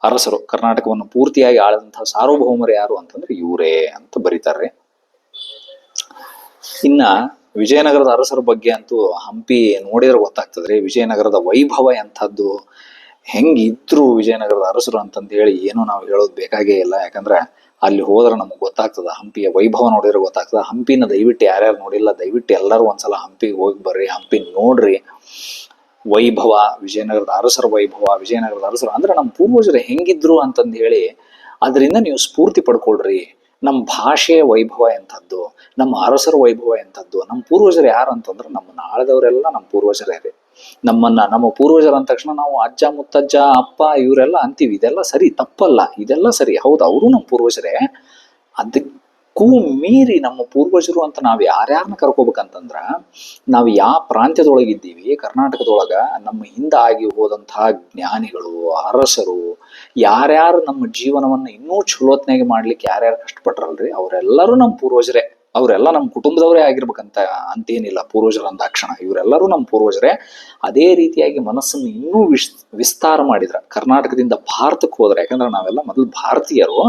ಅರಸರು. ಕರ್ನಾಟಕವನ್ನು ಪೂರ್ತಿಯಾಗಿ ಆಳದಂತಹ ಸಾರ್ವಭೌಮರು ಯಾರು ಅಂತಂದ್ರೆ ಇವರೇ ಅಂತ ಬರೀತಾರ್ರಿ. ಇನ್ನ ವಿಜಯನಗರದ ಅರಸರ ಬಗ್ಗೆ ಅಂತೂ ಹಂಪಿ ನೋಡಿದ್ರೆ ಗೊತ್ತಾಗ್ತದ್ರಿ. ವಿಜಯನಗರದ ವೈಭವ ಎಂಥದ್ದು, ಹೆಂಗಿದ್ರು ವಿಜಯನಗರದ ಅರಸರು ಅಂತಂದ ಹೇಳಿ ಏನು ನಾವು ಹೇಳೋದು ಬೇಕಾಗೇ ಇಲ್ಲ. ಯಾಕಂದ್ರೆ ಅಲ್ಲಿ ಹೋದ್ರೆ ನಮ್ಗೆ ಗೊತ್ತಾಗ್ತದ, ಹಂಪಿಯ ವೈಭವ ನೋಡಿದ್ರೆ ಗೊತ್ತಾಗ್ತದ. ಹಂಪಿನ ದಯವಿಟ್ಟು ಯಾರ್ಯಾರು ನೋಡಿಲ್ಲ, ದಯವಿಟ್ಟು ಎಲ್ಲರೂ ಒಂದ್ಸಲ ಹಂಪಿಗೆ ಹೋಗಿ ಬರ್ರಿ, ಹಂಪಿ ನೋಡ್ರಿ. ವೈಭವ, ವಿಜಯನಗರದ ಅರಸರ ವೈಭವ, ವಿಜಯನಗರದ ಅರಸರು ಅಂದ್ರೆ ನಮ್ಮ ಪೂರ್ವಜರು ಹೆಂಗಿದ್ರು ಅಂತಂದು ಹೇಳಿ ಅದರಿಂದ ನೀವು ಸ್ಫೂರ್ತಿ ಪಡ್ಕೊಳ್ರಿ. ನಮ್ಮ ಭಾಷೆಯ ವೈಭವ ಎಂಥದ್ದು, ನಮ್ಮ ಅರಸರ ವೈಭವ ಎಂಥದ್ದು, ನಮ್ಮ ಪೂರ್ವಜರು ಯಾರು ಅಂತಂದ್ರೆ ನಮ್ಮನ್ನ ಆಳದವರೆಲ್ಲ ನಮ್ಮ ಪೂರ್ವಜರೇ ರೀ. ನಮ್ಮ ಪೂರ್ವಜರು ಅಂದ ತಕ್ಷಣ ನಾವು ಅಜ್ಜ ಮುತ್ತಜ್ಜ ಅಪ್ಪ ಇವರೆಲ್ಲ ಅಂತೀವಿ. ಇದೆಲ್ಲ ಸರಿ, ತಪ್ಪಲ್ಲ, ಇದೆಲ್ಲ ಸರಿ, ಹೌದು, ಅವರು ನಮ್ಮ ಪೂರ್ವಜರೇ. ಅದಕ್ಕೂ ಮೀರಿ ನಮ್ಮ ಪೂರ್ವಜರು ಅಂತ ನಾವು ಯಾರ್ಯಾರನ್ನ ಕರ್ಕೋಬೇಕಂತಂದ್ರ, ನಾವು ಯಾವ ಪ್ರಾಂತ್ಯದೊಳಗಿದ್ದೀವಿ ಕರ್ನಾಟಕದೊಳಗ, ನಮ್ಮ ಹಿಂದೆ ಆಗಿ ಹೋದಂತಹ ಜ್ಞಾನಿಗಳು, ಅರಸರು, ಯಾರ್ಯಾರು ನಮ್ಮ ಜೀವನವನ್ನ ಇನ್ನೂ ಚಲೋತ್ನಾಗಿ ಮಾಡ್ಲಿಕ್ಕೆ ಯಾರ್ಯಾರು ಕಷ್ಟಪಟ್ರಲ್ರಿ, ಅವರೆಲ್ಲರೂ ನಮ್ಮ ಪೂರ್ವಜರೇ. ಅವರೆಲ್ಲ ನಮ್ಮ ಕುಟುಂಬದವರೇ ಆಗಿರ್ಬೇಕಂತ ಅಂತೇನಿಲ್ಲ. ಪೂರ್ವಜರು ಅಂದಾಕ್ಷಣ ಇವರೆಲ್ಲರೂ ನಮ್ಮ ಪೂರ್ವಜರೇ. ಅದೇ ರೀತಿಯಾಗಿ ಮನಸ್ಸನ್ನು ಇನ್ನೂ ವಿಸ್ತಾರ ಮಾಡಿದ್ರ ಕರ್ನಾಟಕದಿಂದ ಭಾರತಕ್ಕೆ ಹೋದ್ರೆ, ಯಾಕಂದ್ರೆ ನಾವೆಲ್ಲ ಮೊದಲು ಭಾರತೀಯರು,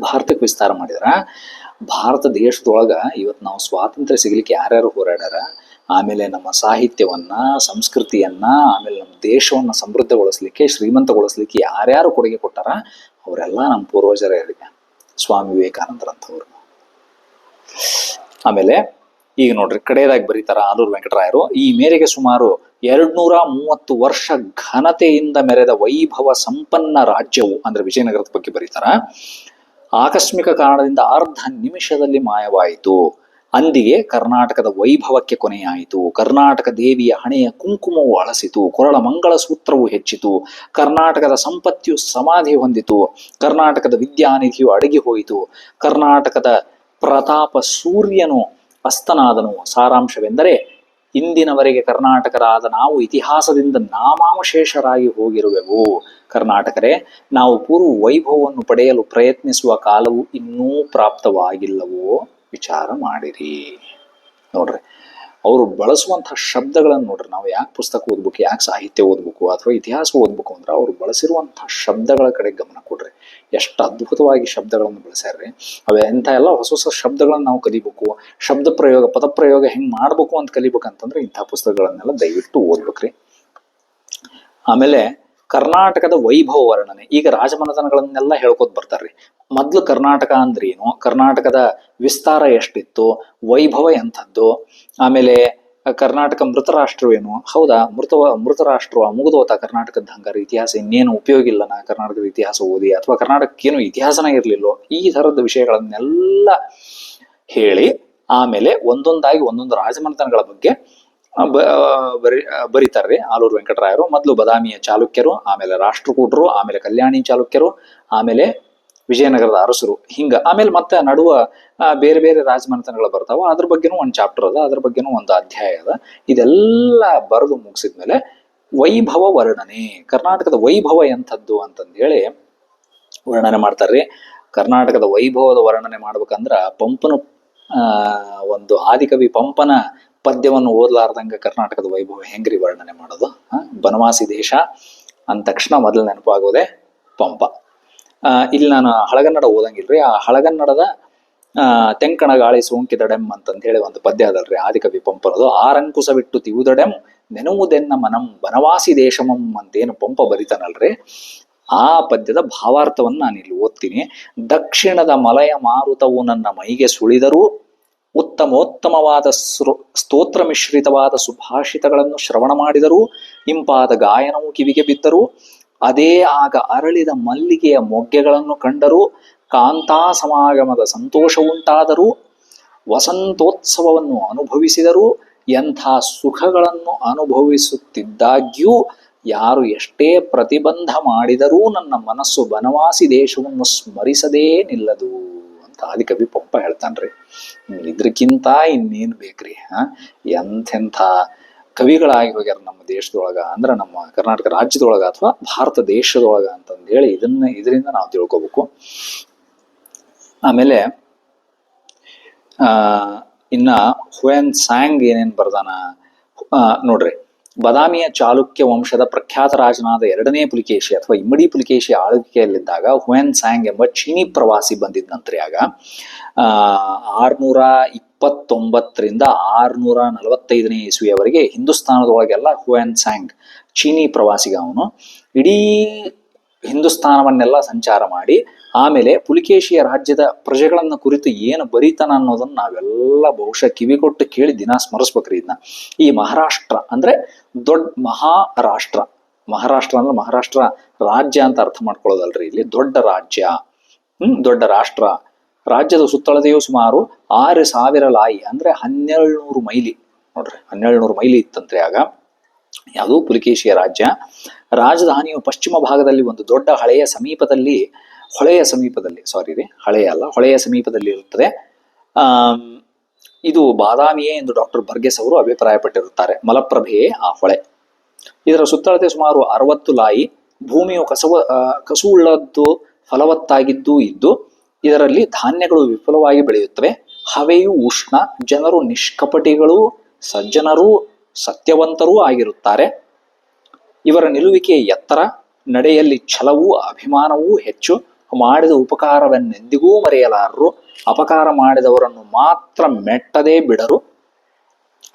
ಭಾರತಕ್ಕೆ ವಿಸ್ತಾರ ಮಾಡಿದ್ರ ಭಾರತ ದೇಶದೊಳಗ ಇವತ್ತು ನಾವು ಸ್ವಾತಂತ್ರ್ಯ ಸಿಗ್ಲಿಕ್ಕೆ ಯಾರ್ಯಾರು ಹೋರಾಡ್ಯಾರ, ಆಮೇಲೆ ನಮ್ಮ ಸಾಹಿತ್ಯವನ್ನ, ಸಂಸ್ಕೃತಿಯನ್ನ, ಆಮೇಲೆ ನಮ್ಮ ದೇಶವನ್ನ ಸಮೃದ್ಧಗೊಳಿಸ್ಲಿಕ್ಕೆ, ಶ್ರೀಮಂತಗೊಳಿಸ್ಲಿಕ್ಕೆ ಯಾರ್ಯಾರು ಕೊಡುಗೆ ಕೊಟ್ಟಾರ ಅವರೆಲ್ಲ ನಮ್ಮ ಪೂರ್ವಜರೇ. ಸ್ವಾಮಿ ವಿವೇಕಾನಂದರಂಥವ್ರು. ಆಮೇಲೆ ಈಗ ನೋಡ್ರಿ ಕಡೆಯದಾಗಿ ಬರೀತಾರ ಆಲೂರು ವೆಂಕಟರಾಯರು, ಈ ಮೇರೆಗೆ ಸುಮಾರು 230 ವರ್ಷ ಘನತೆಯಿಂದ ಮೆರೆದ ವೈಭವ ಸಂಪನ್ನ ರಾಜ್ಯವು, ಅಂದ್ರೆ ವಿಜಯನಗರದ ಬಗ್ಗೆ ಬರೀತಾರ, ಆಕಸ್ಮಿಕ ಕಾರಣದಿಂದ ಅರ್ಧ ನಿಮಿಷದಲ್ಲಿ ಮಾಯವಾಯಿತು. ಅಂದಿಗೆ ಕರ್ನಾಟಕದ ವೈಭವಕ್ಕೆ ಕೊನೆಯಾಯಿತು. ಕರ್ನಾಟಕ ದೇವಿಯ ಹಣೆಯ ಕುಂಕುಮವು ಅಳಸಿತು, ಕೊರಳ ಮಂಗಳ ಸೂತ್ರವು ಹೆಚ್ಚಿತು, ಕರ್ನಾಟಕದ ಸಂಪತ್ತಿಯು ಸಮಾಧಿ ಹೊಂದಿತು, ಕರ್ನಾಟಕದ ವಿದ್ಯಾನಿಧಿಯು ಅಡಗಿ ಹೋಯಿತು, ಕರ್ನಾಟಕದ ಪ್ರತಾಪ ಸೂರ್ಯನು ಅಸ್ತನಾದನು. ಸಾರಾಂಶವೆಂದರೆ ಇಂದಿನವರೆಗೆ ಕರ್ನಾಟಕರಾದ ನಾವು ಇತಿಹಾಸದಿಂದ ನಾಮಾವಶೇಷರಾಗಿ ಹೋಗಿರುವೆವು. ಕರ್ನಾಟಕರೇ, ನಾವು ಪೂರ್ವ ವೈಭವವನ್ನು ಪಡೆಯಲು ಪ್ರಯತ್ನಿಸುವ ಕಾಲವು ಇನ್ನೂ ಪ್ರಾಪ್ತವಾಗಿಲ್ಲವೋ ವಿಚಾರ ಮಾಡಿರಿ. ನೋಡ್ರಿ, ಅವರು ಬಳಸುವಂತಹ ಶಬ್ದಗಳನ್ನು ನೋಡ್ರಿ. ನಾವು ಯಾಕೆ ಪುಸ್ತಕ ಓದ್ಬೇಕು, ಯಾಕೆ ಸಾಹಿತ್ಯ ಓದ್ಬೇಕು ಅಥವಾ ಇತಿಹಾಸ ಓದ್ಬೇಕು ಅಂದ್ರೆ ಅವ್ರು ಬಳಸಿರುವಂತಹ ಶಬ್ದಗಳ ಕಡೆ ಗಮನ ಕೊಡ್ರಿ. ಎಷ್ಟು ಅದ್ಭುತವಾಗಿ ಶಬ್ದಗಳನ್ನು ಬಳಸ್ಯಾರ್ರಿ. ಎಂಥ ಎಲ್ಲ ಹೊಸ ಹೊಸ ಶಬ್ದಗಳನ್ನು ನಾವು ಕಲಿಬೇಕು. ಶಬ್ದ ಪ್ರಯೋಗ, ಪದ ಪ್ರಯೋಗ ಹೆಂಗ್ ಮಾಡ್ಬೇಕು ಅಂತ ಕಲಿಬೇಕಂತಂದ್ರೆ ಇಂಥ ಪುಸ್ತಕಗಳನ್ನೆಲ್ಲ ದಯವಿಟ್ಟು ಓದ್ಬೇಕ್ರಿ. ಆಮೇಲೆ ಕರ್ನಾಟಕದ ವೈಭವ ವರ್ಣನೆ. ಈಗ ರಾಜಮನೆತನಗಳನ್ನೆಲ್ಲ ಹೇಳ್ಕೊತ ಬರ್ತಾರ್ರಿ. ಮೊದ್ಲು ಕರ್ನಾಟಕ ಅಂದ್ರೇನು, ಕರ್ನಾಟಕದ ವಿಸ್ತಾರ ಎಷ್ಟಿತ್ತು, ವೈಭವ ಎಂಥದ್ದು, ಆಮೇಲೆ ಕರ್ನಾಟಕ ಮೃತ ರಾಷ್ಟ್ರವೇನು, ಹೌದಾ ಮೃತ ರಾಷ್ಟ್ರ ಮುಗಿದೋತ ಕರ್ನಾಟಕದ ಹಂಗಾರ ಇತಿಹಾಸ ಇನ್ನೇನು ಉಪಯೋಗ ಇಲ್ಲ, ನಾ ಕರ್ನಾಟಕದ ಇತಿಹಾಸ ಓದಿ, ಅಥವಾ ಕರ್ನಾಟಕಕ್ಕೇನು ಇತಿಹಾಸನ ಇರ್ಲಿಲ್ಲೋ, ಈ ಥರದ ವಿಷಯಗಳನ್ನೆಲ್ಲ ಹೇಳಿ ಆಮೇಲೆ ಒಂದೊಂದಾಗಿ ಒಂದೊಂದು ರಾಜಮನೆತನಗಳ ಬಗ್ಗೆ ಬರೀತಾರ್ರಿ ಆಲೂರು ವೆಂಕಟರಾಯರು. ಮೊದಲು ಬದಾಮಿಯ ಚಾಲುಕ್ಯರು, ಆಮೇಲೆ ರಾಷ್ಟ್ರಕೂಟರು, ಆಮೇಲೆ ಕಲ್ಯಾಣಿ ಚಾಲುಕ್ಯರು, ಆಮೇಲೆ ವಿಜಯನಗರದ ಅರಸರು, ಹಿಂಗ ಆಮೇಲೆ ಮತ್ತೆ ನಡುವ ಬೇರೆ ಬೇರೆ ರಾಜಮನೆತನಗಳು ಬರ್ತಾವ. ಅದ್ರ ಬಗ್ಗೆನೂ ಒಂದು ಚಾಪ್ಟರ್ ಅದ, ಅದ್ರ ಬಗ್ಗೆನೂ ಒಂದು ಅಧ್ಯಾಯ ಅದ. ಇದೆಲ್ಲ ಬರೆದು ಮುಗಿಸಿದ್ಮೇಲೆ ವೈಭವ ವರ್ಣನೆ, ಕರ್ನಾಟಕದ ವೈಭವ ಎಂಥದ್ದು ಅಂತಂದೇಳಿ ವರ್ಣನೆ ಮಾಡ್ತಾರ್ರಿ. ಕರ್ನಾಟಕದ ವೈಭವದ ವರ್ಣನೆ ಮಾಡ್ಬೇಕಂದ್ರ ಪಂಪನು ಒಂದು ಆದಿಕವಿ ಪಂಪನ ಪದ್ಯವನ್ನು ಓದ್ಲಾರ್ದಂಗ ಕರ್ನಾಟಕದ ವೈಭವ ಹೆಂಗ್ರಿ ವರ್ಣನೆ ಮಾಡೋದು? ಬನವಾಸಿ ದೇಶ ಅಂದ ತಕ್ಷಣ ಮೊದಲು ನೆನಪಾಗೋದೆ ಪಂಪ. ಇಲ್ಲಿ ನಾನು ಹಳಗನ್ನಡ ಓದಂಗಿಲ್ರಿ. ಆ ಹಳಗನ್ನಡದ ತೆಂಕಣ ಗಾಳಿ ಸೋಂಕಿದಡೆಂ ಅಂತಂದ ಹೇಳಿ ಒಂದು ಪದ್ಯ ಅದಲ್ರಿ ಆದಿಕವಿ ಪಂಪನದು. ಆರಂಕುಸವಿಟ್ಟು ತಿವುದಡೆಂ ನೆನುವುದೆನ್ನ ಮನಂ ಬನವಾಸಿ ದೇಶಮಂ ಅಂತೇನು ಪಂಪ ಬರಿತಾನಲ್ರಿ, ಆ ಪದ್ಯದ ಭಾವಾರ್ಥವನ್ನು ನಾನು ಇಲ್ಲಿ ಓದ್ತೀನಿ. ದಕ್ಷಿಣದ ಮಲಯ ಮಾರುತವು ನನ್ನ ಮೈಗೆ ಸುಳಿದರೂ, ಉತ್ತಮೋತ್ತಮವಾದ ಸ್ತೋತ್ರ ಮಿಶ್ರಿತವಾದ ಸುಭಾಷಿತಗಳನ್ನು ಶ್ರವಣ ಮಾಡಿದರೂ, ಇಂಪಾದ ಗಾಯನವು ಕಿವಿಗೆ ಬಿದ್ದರೂ, ಅದೇ ಆಗ ಅರಳಿದ ಮಲ್ಲಿಗೆಯ ಮೊಗ್ಗೆಗಳನ್ನು ಕಂಡರೂ, ಕಾಂತಾ ಸಮಾಗಮದ ಸಂತೋಷ ಉಂಟಾದರೂ, ವಸಂತೋತ್ಸವವನ್ನು ಅನುಭವಿಸಿದರೂ, ಎಂಥ ಸುಖಗಳನ್ನು ಅನುಭವಿಸುತ್ತಿದ್ದಾಗ್ಯೂ ಯಾರು ಎಷ್ಟೇ ಪ್ರತಿಬಂಧ ಮಾಡಿದರೂ ನನ್ನ ಮನಸ್ಸು ಬನವಾಸಿ ದೇಶವನ್ನು ಸ್ಮರಿಸದೇ ನಿಲ್ಲದು ಅಂತ ಆದಿಕವಿ ಪಂಪ ಹೇಳ್ತಾನ್ರಿ. ಇದ್ರಕ್ಕಿಂತ ಇನ್ನೇನು ಬೇಕ್ರಿ? ಎಂಥೆಂಥ ಕವಿಗಳಾಗಿ ಹೋಗ್ಯಾರ ನಮ್ಮ ದೇಶದೊಳಗ, ಅಂದ್ರೆ ನಮ್ಮ ಕರ್ನಾಟಕ ರಾಜ್ಯದೊಳಗ ಅಥವಾ ಭಾರತ ದೇಶದೊಳಗ ಅಂತಂದೇಳಿ ಇದರಿಂದ ನಾವು ತಿಳ್ಕೊಬೇಕು. ಆಮೇಲೆ ಇನ್ನ ಹುಯೆನ್ ಸಾಂಗ್ ಏನೇನ್ ಬರ್ದಾನ ನೋಡ್ರಿ. ಬದಾಮಿಯ ಚಾಲುಕ್ಯ ವಂಶದ ಪ್ರಖ್ಯಾತ ರಾಜನಾದ 2ನೇ ಪುಲಿಕೇಶಿ ಅಥವಾ ಇಮ್ಮಡಿ ಪುಲಿಕೇಶಿ ಆಳ್ವಿಕೆಯಲ್ಲಿದ್ದಾಗ ಹುಯೆನ್ ಸಾಂಗ್ ಎಂಬ ಚೀನಿ ಪ್ರವಾಸಿ ಬಂದಿದ್ದಂತ್ರಿ. ಆಗ 629ರಿಂದ 645ನೇ ಇಸ್ವಿಯವರೆಗೆ ಹಿಂದೂಸ್ತಾನದೊಳಗೆಲ್ಲ ಹುಯೆನ್ ಸಾಂಗ್ ಚೀನಿ ಪ್ರವಾಸಿಗ. ಅವನು ಇಡೀ ಹಿಂದೂಸ್ತಾನವನ್ನೆಲ್ಲ ಸಂಚಾರ ಮಾಡಿ ಆಮೇಲೆ ಪುಲಿಕೇಶಿಯ ರಾಜ್ಯದ ಪ್ರಜೆಗಳನ್ನ ಕುರಿತು ಏನು ಬರೀತಾನ ಅನ್ನೋದನ್ನ ನಾವೆಲ್ಲ ಬಹುಶಃ ಕಿವಿಗೊಟ್ಟು ಕೇಳಿ ದಿನ ಸ್ಮರಿಸ್ಬೇಕ್ರಿ ಇದನ್ನ. ಈ ಮಹಾರಾಷ್ಟ್ರ ಅಂದ್ರೆ ದೊಡ್ಡ ಮಹಾರಾಷ್ಟ್ರ, ಮಹಾರಾಷ್ಟ್ರ ಅಂದ್ರೆ ಮಹಾರಾಷ್ಟ್ರ ರಾಜ್ಯ ಅಂತ ಅರ್ಥ ಮಾಡ್ಕೊಳ್ಳೋದಲ್ರಿ, ಇಲ್ಲಿ ದೊಡ್ಡ ರಾಜ್ಯ, ದೊಡ್ಡ ರಾಷ್ಟ್ರ. ರಾಜ್ಯದ ಸುತ್ತಳತೆಯು ಸುಮಾರು 6,000 ಲಾಯಿ ಅಂದ್ರೆ 1,700 ಮೈಲಿ. ನೋಡ್ರಿ 1,700 ಮೈಲಿ ಇತ್ತಂತ್ರಿ ಆಗ. ಯಾವುದು ಪುಲಿಕೇಶಿಯ ರಾಜ್ಯ. ರಾಜಧಾನಿಯು ಪಶ್ಚಿಮ ಭಾಗದಲ್ಲಿ ಒಂದು ದೊಡ್ಡ ಹೊಳೆಯ ಸಮೀಪದಲ್ಲಿ ಇರುತ್ತದೆ. ಇದು ಬಾದಾಮಿಯೇ ಎಂದು ಡಾಕ್ಟರ್ ಬರ್ಗೆಸ್ ಅವರು ಅಭಿಪ್ರಾಯಪಟ್ಟಿರುತ್ತಾರೆ. ಮಲಪ್ರಭೆಯೇ ಆ ಹೊಳೆ. ಇದರ ಸುತ್ತಳತೆ ಸುಮಾರು 60 ಲಾಯಿ. ಭೂಮಿಯು ಕಸುವುಳ್ಳದ್ದು, ಫಲವತ್ತಾಗಿದ್ದು ಇದ್ದು ಇದರಲ್ಲಿ ಧಾನ್ಯಗಳು ವಿಪುಲವಾಗಿ ಬೆಳೆಯುತ್ತವೆ. ಹವೆಯು ಉಷ್ಣ, ಜನರು ನಿಷ್ಕಪಟಿಗಳು, ಸಜ್ಜನರೂ ಸತ್ಯವಂತರೂ ಆಗಿರುತ್ತಾರೆ. ಇವರ ನಿಲುವಿಕೆ ಎತ್ತರ, ನಡೆಯಲ್ಲಿ ಛಲವೂ ಅಭಿಮಾನವೂ ಹೆಚ್ಚು. ಮಾಡಿದ ಉಪಕಾರವನ್ನೆಂದಿಗೂ ಮರೆಯಲಾರರು, ಅಪಕಾರ ಮಾಡಿದವರನ್ನು ಮಾತ್ರ ಮೆಟ್ಟದೇ ಬಿಡರು.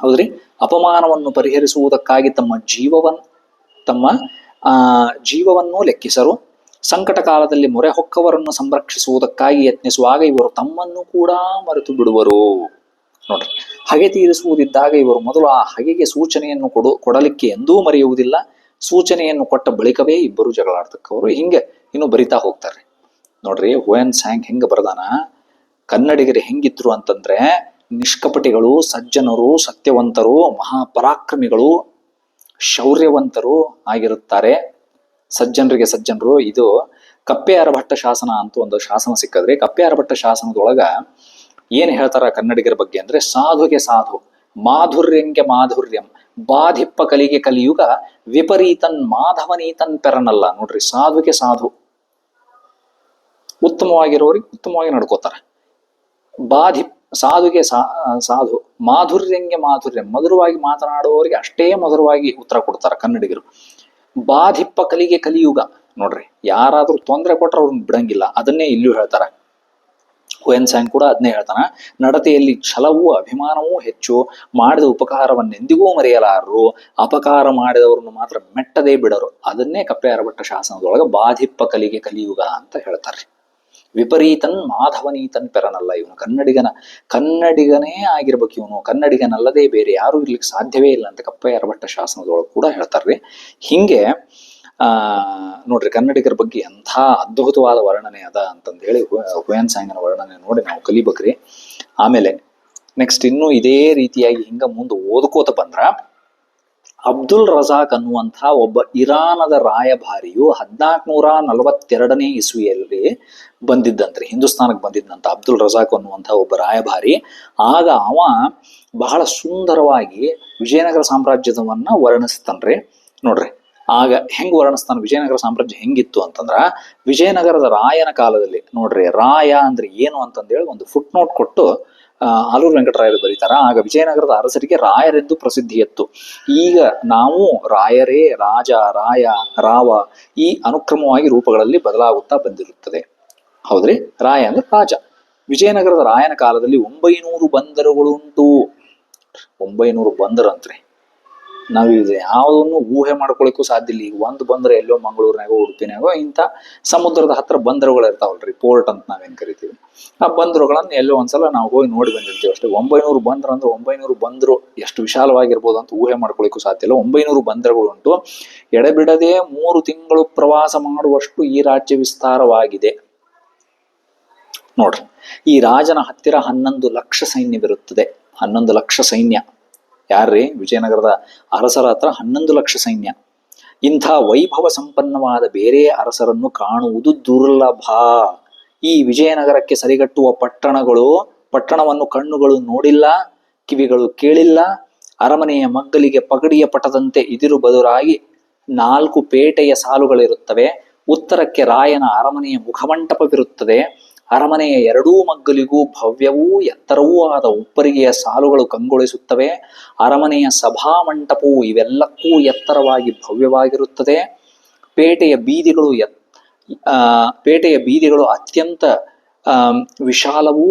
ಹೌದ್ರಿ, ಅಪಮಾನವನ್ನು ಪರಿಹರಿಸುವುದಕ್ಕಾಗಿ ತಮ್ಮ ಜೀವವನ್ನು ಲೆಕ್ಕಿಸರು. ಸಂಕಟ ಕಾಲದಲ್ಲಿ ಮೊರೆ ಹೊಕ್ಕವರನ್ನು ಸಂರಕ್ಷಿಸುವುದಕ್ಕಾಗಿ ಯತ್ನಿಸುವಾಗ ಇವರು ತಮ್ಮನ್ನು ಕೂಡ ಮರೆತು ಬಿಡುವರು. ನೋಡ್ರಿ, ಹಗೆ ತೀರಿಸುವುದಿದ್ದಾಗ ಇವರು ಮೊದಲು ಆ ಹಗೆಗೆ ಸೂಚನೆಯನ್ನು ಕೊಡಲಿಕ್ಕೆ ಎಂದೂ ಮರೆಯುವುದಿಲ್ಲ. ಸೂಚನೆಯನ್ನು ಕೊಟ್ಟ ಬಳಿಕವೇ ಇಬ್ಬರು ಜಗಳಾಡ್ತಕ್ಕವರು. ಹಿಂಗೆ ಇನ್ನು ಬರಿತಾ ಹೋಗ್ತಾರೆ. ನೋಡ್ರಿ, ಹುಯೆನ್ ಸಾಂಗ್ ಹೆಂಗ ಬರದಾನ, ಕನ್ನಡಿಗರು ಹೆಂಗಿದ್ರು ಅಂತಂದ್ರೆ ನಿಷ್ಕಪಟಿಗಳು, ಸಜ್ಜನರು, ಸತ್ಯವಂತರು, ಮಹಾಪರಾಕ್ರಮಿಗಳು, ಶೌರ್ಯವಂತರು ಆಗಿರುತ್ತಾರೆ. ಸಜ್ಜನರಿಗೆ ಸಜ್ಜನರು. ಇದು ಕಪ್ಪೆ ಅರಭಟ್ಟ ಶಾಸನ ಅಂತ ಒಂದು ಶಾಸನ ಸಿಕ್ಕದ್ರಿ. ಕಪ್ಪೆ ಅರಭಟ್ಟ ಶಾಸನದೊಳಗ ಏನ್ ಹೇಳ್ತಾರ ಕನ್ನಡಿಗರ ಬಗ್ಗೆ ಅಂದ್ರೆ, ಸಾಧುಗೆ ಸಾಧು, ಮಾಧುರ್ಯಂಗೆ ಮಾಧುರ್ಯಂ, ಬಾಧಿಪ್ಪ ಕಲಿಗೆ ಕಲಿಯುಗ, ವಿಪರೀತನ್ ಮಾಧವನೀತನ್ ಪೆರನಲ್ಲ. ನೋಡ್ರಿ, ಸಾಧುಗೆ ಸಾಧು, ಉತ್ತಮವಾಗಿರೋರಿಗೆ ಉತ್ತಮವಾಗಿ ನಡ್ಕೋತಾರ. ಸಾಧುಗೆ ಸಾಧು, ಮಾಧುರ್ಯಂಗೆ ಮಾಧುರ್ಯಂ, ಮಧುರವಾಗಿ ಮಾತನಾಡುವವರಿಗೆ ಅಷ್ಟೇ ಮಧುರವಾಗಿ ಉತ್ತರ ಕೊಡ್ತಾರ ಕನ್ನಡಿಗರು. ಬಾಧಿಪ್ಪ ಕಲಿಗೆ ಕಲಿಯುಗ. ನೋಡ್ರಿ, ಯಾರಾದ್ರೂ ತೊಂದರೆ ಕೊಟ್ರೆ ಅವ್ರನ್ನ ಬಿಡಂಗಿಲ್ಲ. ಅದನ್ನೇ ಇಲ್ಲೂ ಹೇಳ್ತಾರ. ಹುಯೆನ್ ಸಾಂಗ್ ಕೂಡ ಅದನ್ನೇ ಹೇಳ್ತಾನ. ನಡತೆಯಲ್ಲಿ ಛಲವೂ ಅಭಿಮಾನವೂ ಹೆಚ್ಚು. ಮಾಡಿದ ಉಪಕಾರವನ್ನೆಂದಿಗೂ ಮರೆಯಲಾರರು, ಅಪಕಾರ ಮಾಡಿದವರನ್ನು ಮಾತ್ರ ಮೆಟ್ಟದೇ ಬಿಡರು. ಅದನ್ನೇ ಕಪ್ಪೆ ಅರಭಟ್ಟ ಶಾಸನದೊಳಗ ಬಾಧಿಪ್ಪ ಕಲಿಗೆ ಕಲಿಯುಗ ಅಂತ ಹೇಳ್ತಾರೆ. ವಿಪರೀತನ್ ಮಾಧವನೀತನ್ ಪೆರನಲ್ಲ. ಇವನು ಕನ್ನಡಿಗನೇ ಆಗಿರ್ಬೇಕು. ಇವನು ಕನ್ನಡಿಗನಲ್ಲದೆ ಬೇರೆ ಯಾರು ಇರ್ಲಿಕ್ಕೆ ಸಾಧ್ಯವೇ ಇಲ್ಲ ಅಂತ ಕಪ್ಪೆ ಅರಭಟ್ಟ ಶಾಸನದೊಳಗೆ ಕೂಡ ಹೇಳ್ತಾರ್ರಿ. ಹಿಂಗೆ ನೋಡ್ರಿ, ಕನ್ನಡಿಗರ ಬಗ್ಗೆ ಎಂಥ ಅದ್ಭುತವಾದ ವರ್ಣನೆ ಅದ ಅಂತಂದ ಹೇಳಿ ಹುಯೆನ್ ಸಾಂಗ್ನ ವರ್ಣನೆ ನೋಡಿ ನಾವು ಕಲಿಬೇಕ್ರಿ. ಆಮೇಲೆ ನೆಕ್ಸ್ಟ್ ಇನ್ನು ಇದೇ ರೀತಿಯಾಗಿ ಹಿಂಗ ಮುಂದೆ ಓದ್ಕೋತ ಬಂದ್ರ, ಅಬ್ದುಲ್ ರಜಾಕ್ ಅನ್ನುವಂಥ ಒಬ್ಬ ಇರಾನದ ರಾಯಭಾರಿಯು 1442ನೇ ಇಸ್ವಿಯಲ್ಲಿ ಬಂದಿದ್ದಂತ್ರಿ, ಹಿಂದೂಸ್ತಾನಕ್ಕೆ ಬಂದಿದ್ದಂತ ಅಬ್ದುಲ್ ರಜಾಕ್ ಅನ್ನುವಂಥ ಒಬ್ಬ ರಾಯಭಾರಿ. ಆಗ ಅವ ಬಹಳ ಸುಂದರವಾಗಿ ವಿಜಯನಗರ ಸಾಮ್ರಾಜ್ಯದವನ್ನ ವರ್ಣಿಸ್ತಾನ್ರಿ. ನೋಡ್ರಿ, ಆಗ ಹೆಂಗ್ ವರ್ಣಿಸ್ತಾನ, ವಿಜಯನಗರ ಸಾಮ್ರಾಜ್ಯ ಹೆಂಗಿತ್ತು ಅಂತಂದ್ರ, ವಿಜಯನಗರದ ರಾಯನ ಕಾಲದಲ್ಲಿ ನೋಡ್ರಿ, ರಾಯ ಅಂದ್ರೆ ಏನು ಅಂತಂದೇಳಿ ಒಂದು ಫುಟ್ ನೋಟ್ ಕೊಟ್ಟು ಆಲೂರು ವೆಂಕಟರಾಯರು ಬರೀತಾರ. ಆಗ ವಿಜಯನಗರದ ಅರಸರಿಗೆ ರಾಯರೆಂದು ಪ್ರಸಿದ್ಧಿ ಇತ್ತು. ಈಗ ನಾವು ರಾಯರೇ, ರಾಜ, ರಾಯ, ರಾವ ಈ ಅನುಕ್ರಮವಾಗಿ ರೂಪಗಳಲ್ಲಿ ಬದಲಾಗುತ್ತಾ ಬಂದಿರುತ್ತದೆ. ಹೌದ್ರಿ, ರಾಯ ಅಂದ್ರೆ ರಾಜ. ವಿಜಯನಗರದ ರಾಯನ ಕಾಲದಲ್ಲಿ 900 ಬಂದರುಗಳುಂಟು. 900 ಬಂದರು ಅಂತ್ರಿ. ನಾವು ಇದು ಯಾವುದನ್ನು ಊಹೆ ಮಾಡ್ಕೊಳಿಕ್ಕೂ ಸಾಧ್ಯ ಇಲ್ಲ. ಈಗ ಒಂದು ಬಂದ್ರೆ ಎಲ್ಲೋ ಮಂಗಳೂರಿನಾಗೋ ಉಡುಪಿನಾಗೋ ಇಂಥ ಸಮುದ್ರದ ಹತ್ರ ಬಂದರುಗಳು ಇರ್ತಾವಲ್ರಿ, ಪೋರ್ಟ್ ಅಂತ ನಾವೇನ್ ಕರಿತೀವಿ. ಆ ಬಂದರುಗಳನ್ನ ಎಲ್ಲೋ ಒಂದ್ಸಲ ನಾವು ಹೋಗಿ ನೋಡಿ ಬಂದಿರ್ತೀವಿ ಅಷ್ಟೇ. 900 ಬಂದ್ರು ಅಂದ್ರೆ 900 ಬಂದರು ಎಷ್ಟು ವಿಶಾಲವಾಗಿರ್ಬೋದು ಅಂತ ಊಹೆ ಮಾಡ್ಕೊಳಿಕ್ಕೂ ಸಾಧ್ಯ ಇಲ್ಲ. 900 ಬಂದರುಗಳುಂಟು. ಎಡೆಬಿಡದೆ 3 ತಿಂಗಳು ಪ್ರವಾಸ ಮಾಡುವಷ್ಟು ಈ ರಾಜ್ಯ ವಿಸ್ತಾರವಾಗಿದೆ. ನೋಡ್ರಿ, ಈ ರಾಜನ ಹತ್ತಿರ 11 ಲಕ್ಷ ಸೈನ್ಯವಿರುತ್ತದೆ. 11 ಲಕ್ಷ ಸೈನ್ಯ. ಯಾರ್ರಿ? ವಿಜಯನಗರದ ಅರಸರ ಹತ್ರ 11 ಲಕ್ಷ ಸೈನ್ಯ. ಇಂಥ ವೈಭವ ಸಂಪನ್ನವಾದ ಬೇರೆ ಅರಸರನ್ನು ಕಾಣುವುದು ದುರ್ಲಭ. ಈ ವಿಜಯನಗರಕ್ಕೆ ಸರಿಗಟ್ಟುವ ಪಟ್ಟಣವನ್ನು ಕಣ್ಣುಗಳು ನೋಡಿಲ್ಲ, ಕಿವಿಗಳು ಕೇಳಿಲ್ಲ. ಅರಮನೆಯ ಮಗ್ಗಲಿಗೆ ಪಗಡಿಯ ಪಟದಂತೆ ಇದಿರು ಬದುರಾಗಿ 4 ಪೇಟೆಯ ಸಾಲುಗಳಿರುತ್ತವೆ. ಉತ್ತರಕ್ಕೆ ರಾಯನ ಅರಮನೆಯ ಮುಖಮಂಟಪವಿರುತ್ತದೆ. ಅರಮನೆಯ 2 ಮಗ್ಗಲಿಗೂ ಭವ್ಯವೂ ಎತ್ತರವೂ ಆದ ಉಪ್ಪರಿಗೆಯ ಸಾಲುಗಳು ಕಂಗೊಳಿಸುತ್ತವೆ. ಅರಮನೆಯ ಸಭಾಮಂಟಪವು ಇವೆಲ್ಲಕ್ಕೂ ಎತ್ತರವಾಗಿ ಭವ್ಯವಾಗಿರುತ್ತದೆ. ಪೇಟೆಯ ಬೀದಿಗಳು ಅತ್ಯಂತ ವಿಶಾಲವೂ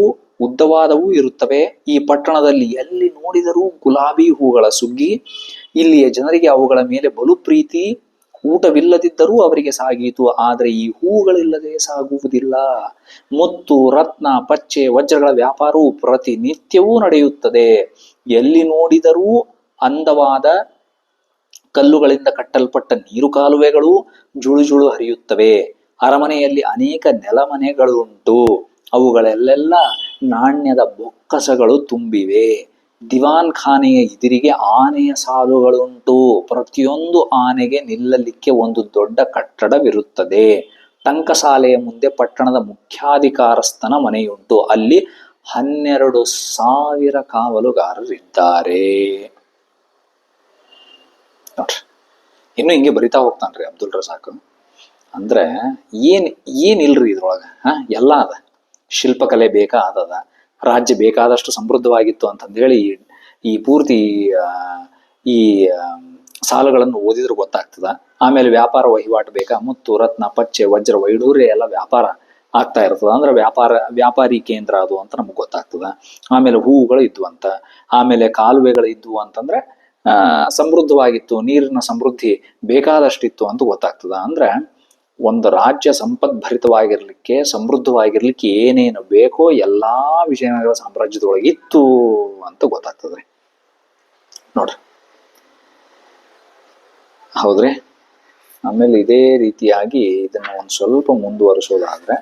ಉದ್ದವಾದವೂ ಇರುತ್ತವೆ. ಈ ಪಟ್ಟಣದಲ್ಲಿ ಎಲ್ಲಿ ನೋಡಿದರೂ ಗುಲಾಬಿ ಹೂಗಳ ಸುಗ್ಗಿ. ಇಲ್ಲಿಯ ಜನರಿಗೆ ಅವುಗಳ ಮೇಲೆ ಬಲು ಪ್ರೀತಿ. ಊಟವಿಲ್ಲದಿದ್ದರೂ ಅವರಿಗೆ ಸಾಗೀತು, ಆದರೆ ಈ ಹೂಗಳಿಲ್ಲದೆ ಸಾಗುವುದಿಲ್ಲ. ಮುತ್ತು, ರತ್ನ, ಪಚ್ಚೆ, ವಜ್ರಗಳ ವ್ಯಾಪಾರವು ಪ್ರತಿನಿತ್ಯವೂ ನಡೆಯುತ್ತದೆ. ಎಲ್ಲಿ ನೋಡಿದರೂ ಅಂದವಾದ ಕಲ್ಲುಗಳಿಂದ ಕಟ್ಟಲ್ಪಟ್ಟ ನೀರು ಕಾಲುವೆಗಳು ಜುಳು ಹರಿಯುತ್ತವೆ. ಅರಮನೆಯಲ್ಲಿ ಅನೇಕ ನೆಲಮನೆಗಳುಂಟು. ಅವುಗಳಲ್ಲೆಲ್ಲ ನಾಣ್ಯದ ಬೊಕ್ಕಸಗಳು ತುಂಬಿವೆ. ದಿವಾನ್ ಖಾನೆಯ ಎದುರಿಗೆ ಆನೆಯ ಸಾಲುಗಳುಂಟು. ಪ್ರತಿಯೊಂದು ಆನೆಗೆ ನಿಲ್ಲಲಿಕ್ಕೆ ಒಂದು ದೊಡ್ಡ ಕಟ್ಟಡವಿರುತ್ತದೆ. ಟಂಕಸಾಲೆಯ ಮುಂದೆ ಪಟ್ಟಣದ ಮುಖ್ಯಾಧಿಕಾರಸ್ಥನ ಮನೆಯುಂಟು. ಅಲ್ಲಿ 12,000 ಕಾವಲುಗಾರರಿದ್ದಾರೆ. ನೋಡ್ರಿ, ಇನ್ನು ಹಿಂಗೆ ಬರಿತಾ ಹೋಗ್ತಾನ್ರಿ ಅಬ್ದುಲ್ ರಜಾಕ್. ಅಂದ್ರೆ ಏನಿಲ್ರಿ ಇದ್ರೊಳಗ. ಎಲ್ಲ ಅದ. ಶಿಲ್ಪಕಲೆ ಬೇಕಾದದ, ರಾಜ್ಯ ಬೇಕಾದಷ್ಟು ಸಮೃದ್ಧವಾಗಿತ್ತು ಅಂತಂದೇಳಿ ಈ ಪೂರ್ತಿ ಈ ಸಾಲುಗಳನ್ನು ಓದಿದ್ರು ಗೊತ್ತಾಗ್ತದ. ಆಮೇಲೆ ವ್ಯಾಪಾರ ವಹಿವಾಟು ಬೇಕಾ, ಮುತ್ತು, ರತ್ನ, ಪಚ್ಚೆ, ವಜ್ರ, ವೈಡೂರ್ಯ ಎಲ್ಲ ವ್ಯಾಪಾರ ಆಗ್ತಾ ಇರ್ತದ. ಅಂದ್ರೆ ವ್ಯಾಪಾರಿ ಕೇಂದ್ರ ಅದು ಅಂತ ನಮ್ಗೆ ಗೊತ್ತಾಗ್ತದ. ಆಮೇಲೆ ಹೂವುಗಳು ಇದ್ವು ಅಂತ, ಆಮೇಲೆ ಕಾಲುವೆಗಳು ಇದ್ವು ಅಂತಂದ್ರೆ ಸಮೃದ್ಧವಾಗಿತ್ತು, ನೀರಿನ ಸಮೃದ್ಧಿ ಬೇಕಾದಷ್ಟಿತ್ತು ಅಂತ ಗೊತ್ತಾಗ್ತದ. ಅಂದ್ರೆ ಒಂದು ರಾಜ್ಯ ಸಂಪದ್ಭರಿತವಾಗಿರ್ಲಿಕ್ಕೆ, ಸಮೃದ್ಧವಾಗಿರ್ಲಿಕ್ಕೆ ಏನೇನು ಬೇಕೋ ಎಲ್ಲಾ ವಿಜಯನಗರ ಸಾಮ್ರಾಜ್ಯದೊಳಗೆ ಇತ್ತು ಅಂತ ಗೊತ್ತಾಗ್ತದ್ರಿ. ನೋಡ್ರಿ, ಹೌದ್ರಿ. ಆಮೇಲೆ ಇದೇ ರೀತಿಯಾಗಿ ಇದನ್ನ ಒಂದ್ ಸ್ವಲ್ಪ ಮುಂದುವರಿಸೋದಾದ್ರೆ,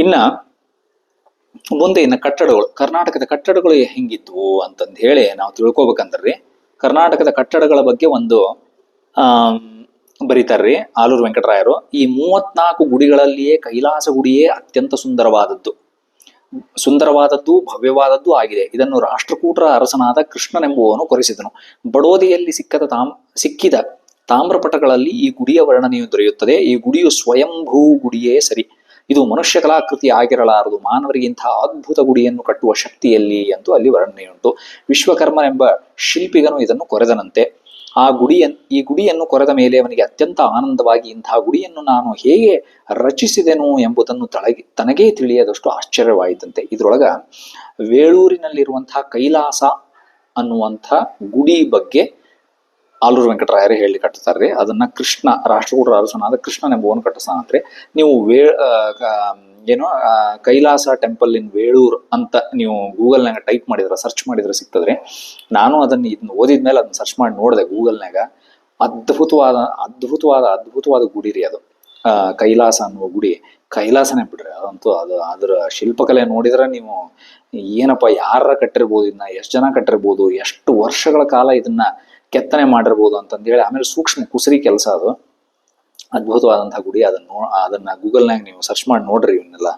ಇನ್ನ ಕಟ್ಟಡಗಳು, ಕರ್ನಾಟಕದ ಕಟ್ಟಡಗಳು ಹೆಂಗಿದ್ವು ಅಂತಂದು ಹೇಳಿ ನಾವು ತಿಳ್ಕೊಬೇಕಂದ್ರಿ. ಕರ್ನಾಟಕದ ಕಟ್ಟಡಗಳ ಬಗ್ಗೆ ಒಂದು ಬರೀತಾರ್ರಿ ಆಲೂರು ವೆಂಕಟರಾಯರು. ಈ 34 ಗುಡಿಗಳಲ್ಲಿಯೇ ಕೈಲಾಸ ಗುಡಿಯೇ ಅತ್ಯಂತ ಸುಂದರವಾದದ್ದು ಭವ್ಯವಾದದ್ದು ಆಗಿದೆ. ಇದನ್ನು ರಾಷ್ಟ್ರಕೂಟರ ಅರಸನಾದ ಕೃಷ್ಣನೆಂಬುವನು ಕೊರೆಸಿದನು. ಬಡೋದಿಯಲ್ಲಿ ಸಿಕ್ಕಿದ ತಾಮ್ರಪಟಗಳಲ್ಲಿ ಈ ಗುಡಿಯ ವರ್ಣನೆಯು ದೊರೆಯುತ್ತದೆ. ಈ ಗುಡಿಯು ಸ್ವಯಂಭೂ ಗುಡಿಯೇ ಸರಿ. ಇದು ಮನುಷ್ಯ ಕಲಾಕೃತಿ ಆಗಿರಲಾರದು. ಮಾನವರಿಗೆ ಇಂತಹ ಅದ್ಭುತ ಗುಡಿಯನ್ನು ಕಟ್ಟುವ ಶಕ್ತಿಯಲ್ಲಿ ಎಂದು ಅಲ್ಲಿ ವರ್ಣನೆಯುಂಟು. ವಿಶ್ವಕರ್ಮನೆಂಬ ಶಿಲ್ಪಿಗನು ಇದನ್ನು ಕೊರೆದನಂತೆ. ಈ ಗುಡಿಯನ್ನು ಕೊರೆದ ಮೇಲೆ ಅವನಿಗೆ ಅತ್ಯಂತ ಆನಂದವಾಗಿ ಇಂತಹ ಗುಡಿಯನ್ನು ನಾನು ಹೇಗೆ ರಚಿಸಿದೆನು ಎಂಬುದನ್ನು ತನಗೇ ತಿಳಿಯದಷ್ಟು ಆಶ್ಚರ್ಯವಾಯಿತಂತೆ. ಇದ್ರೊಳಗ ವೇಳೂರಿನಲ್ಲಿರುವಂತಹ ಕೈಲಾಸ ಅನ್ನುವಂಥ ಗುಡಿ ಬಗ್ಗೆ ಆಲೂರು ವೆಂಕಟರಾಯರು ಹೇಳಿ ಕಟ್ಟಿಸ್ತಾರ್ರಿ. ಅದನ್ನ ರಾಷ್ಟ್ರಕೂಟರ ಅರಸನಾದ ಕೃಷ್ಣನೆಂಬುವನು ಕಟ್ಟಿಸ್ತಾನಂತ್ರಿ. ನೀವು ಕೈಲಾಸ ಟೆಂಪಲ್ ಇನ್ ವೇಳೂರ್ ಅಂತ ನೀವು ಗೂಗಲ್ನಾಗ ಟೈಪ್ ಮಾಡಿದ್ರೆ, ಸರ್ಚ್ ಮಾಡಿದ್ರೆ ಸಿಗ್ತದ್ರಿ. ನಾನು ಇದನ್ನ ಓದಿದ್ಮೇಲೆ ಅದನ್ನ ಸರ್ಚ್ ಮಾಡಿ ನೋಡಿದೆ ಗೂಗಲ್ನಾಗ. ಅದ್ಭುತವಾದ ಗುಡಿ ರೀ ಅದು. ಕೈಲಾಸ ಅನ್ನುವ ಗುಡಿ ಕೈಲಾಸನೇ ಬಿಡ್ರಿ ಅದಂತೂ. ಅದರ ಶಿಲ್ಪಕಲೆ ನೋಡಿದ್ರೆ ನೀವು ಏನಪ್ಪ, ಯಾರ ಕಟ್ಟಿರ್ಬೋದು, ಇದನ್ನ ಎಷ್ಟು ಜನ ಕಟ್ಟಿರ್ಬೋದು, ಎಷ್ಟು ವರ್ಷಗಳ ಕಾಲ ಇದನ್ನ ಕೆತ್ತನೆ ಮಾಡಿರ್ಬೋದು ಅಂತಂದೇಳಿ. ಆಮೇಲೆ ಸೂಕ್ಷ್ಮ ಕುಸರಿ ಕೆಲಸ ಅದು. ಅದ್ಭುತವಾದಂತಹ ಗುಡಿ. ಅದನ್ನ ಗೂಗಲ್ನಾಗ ನೀವು ಸರ್ಚ್ ಮಾಡಿ ನೋಡ್ರಿ, ಇವನ್ನೆಲ್ಲ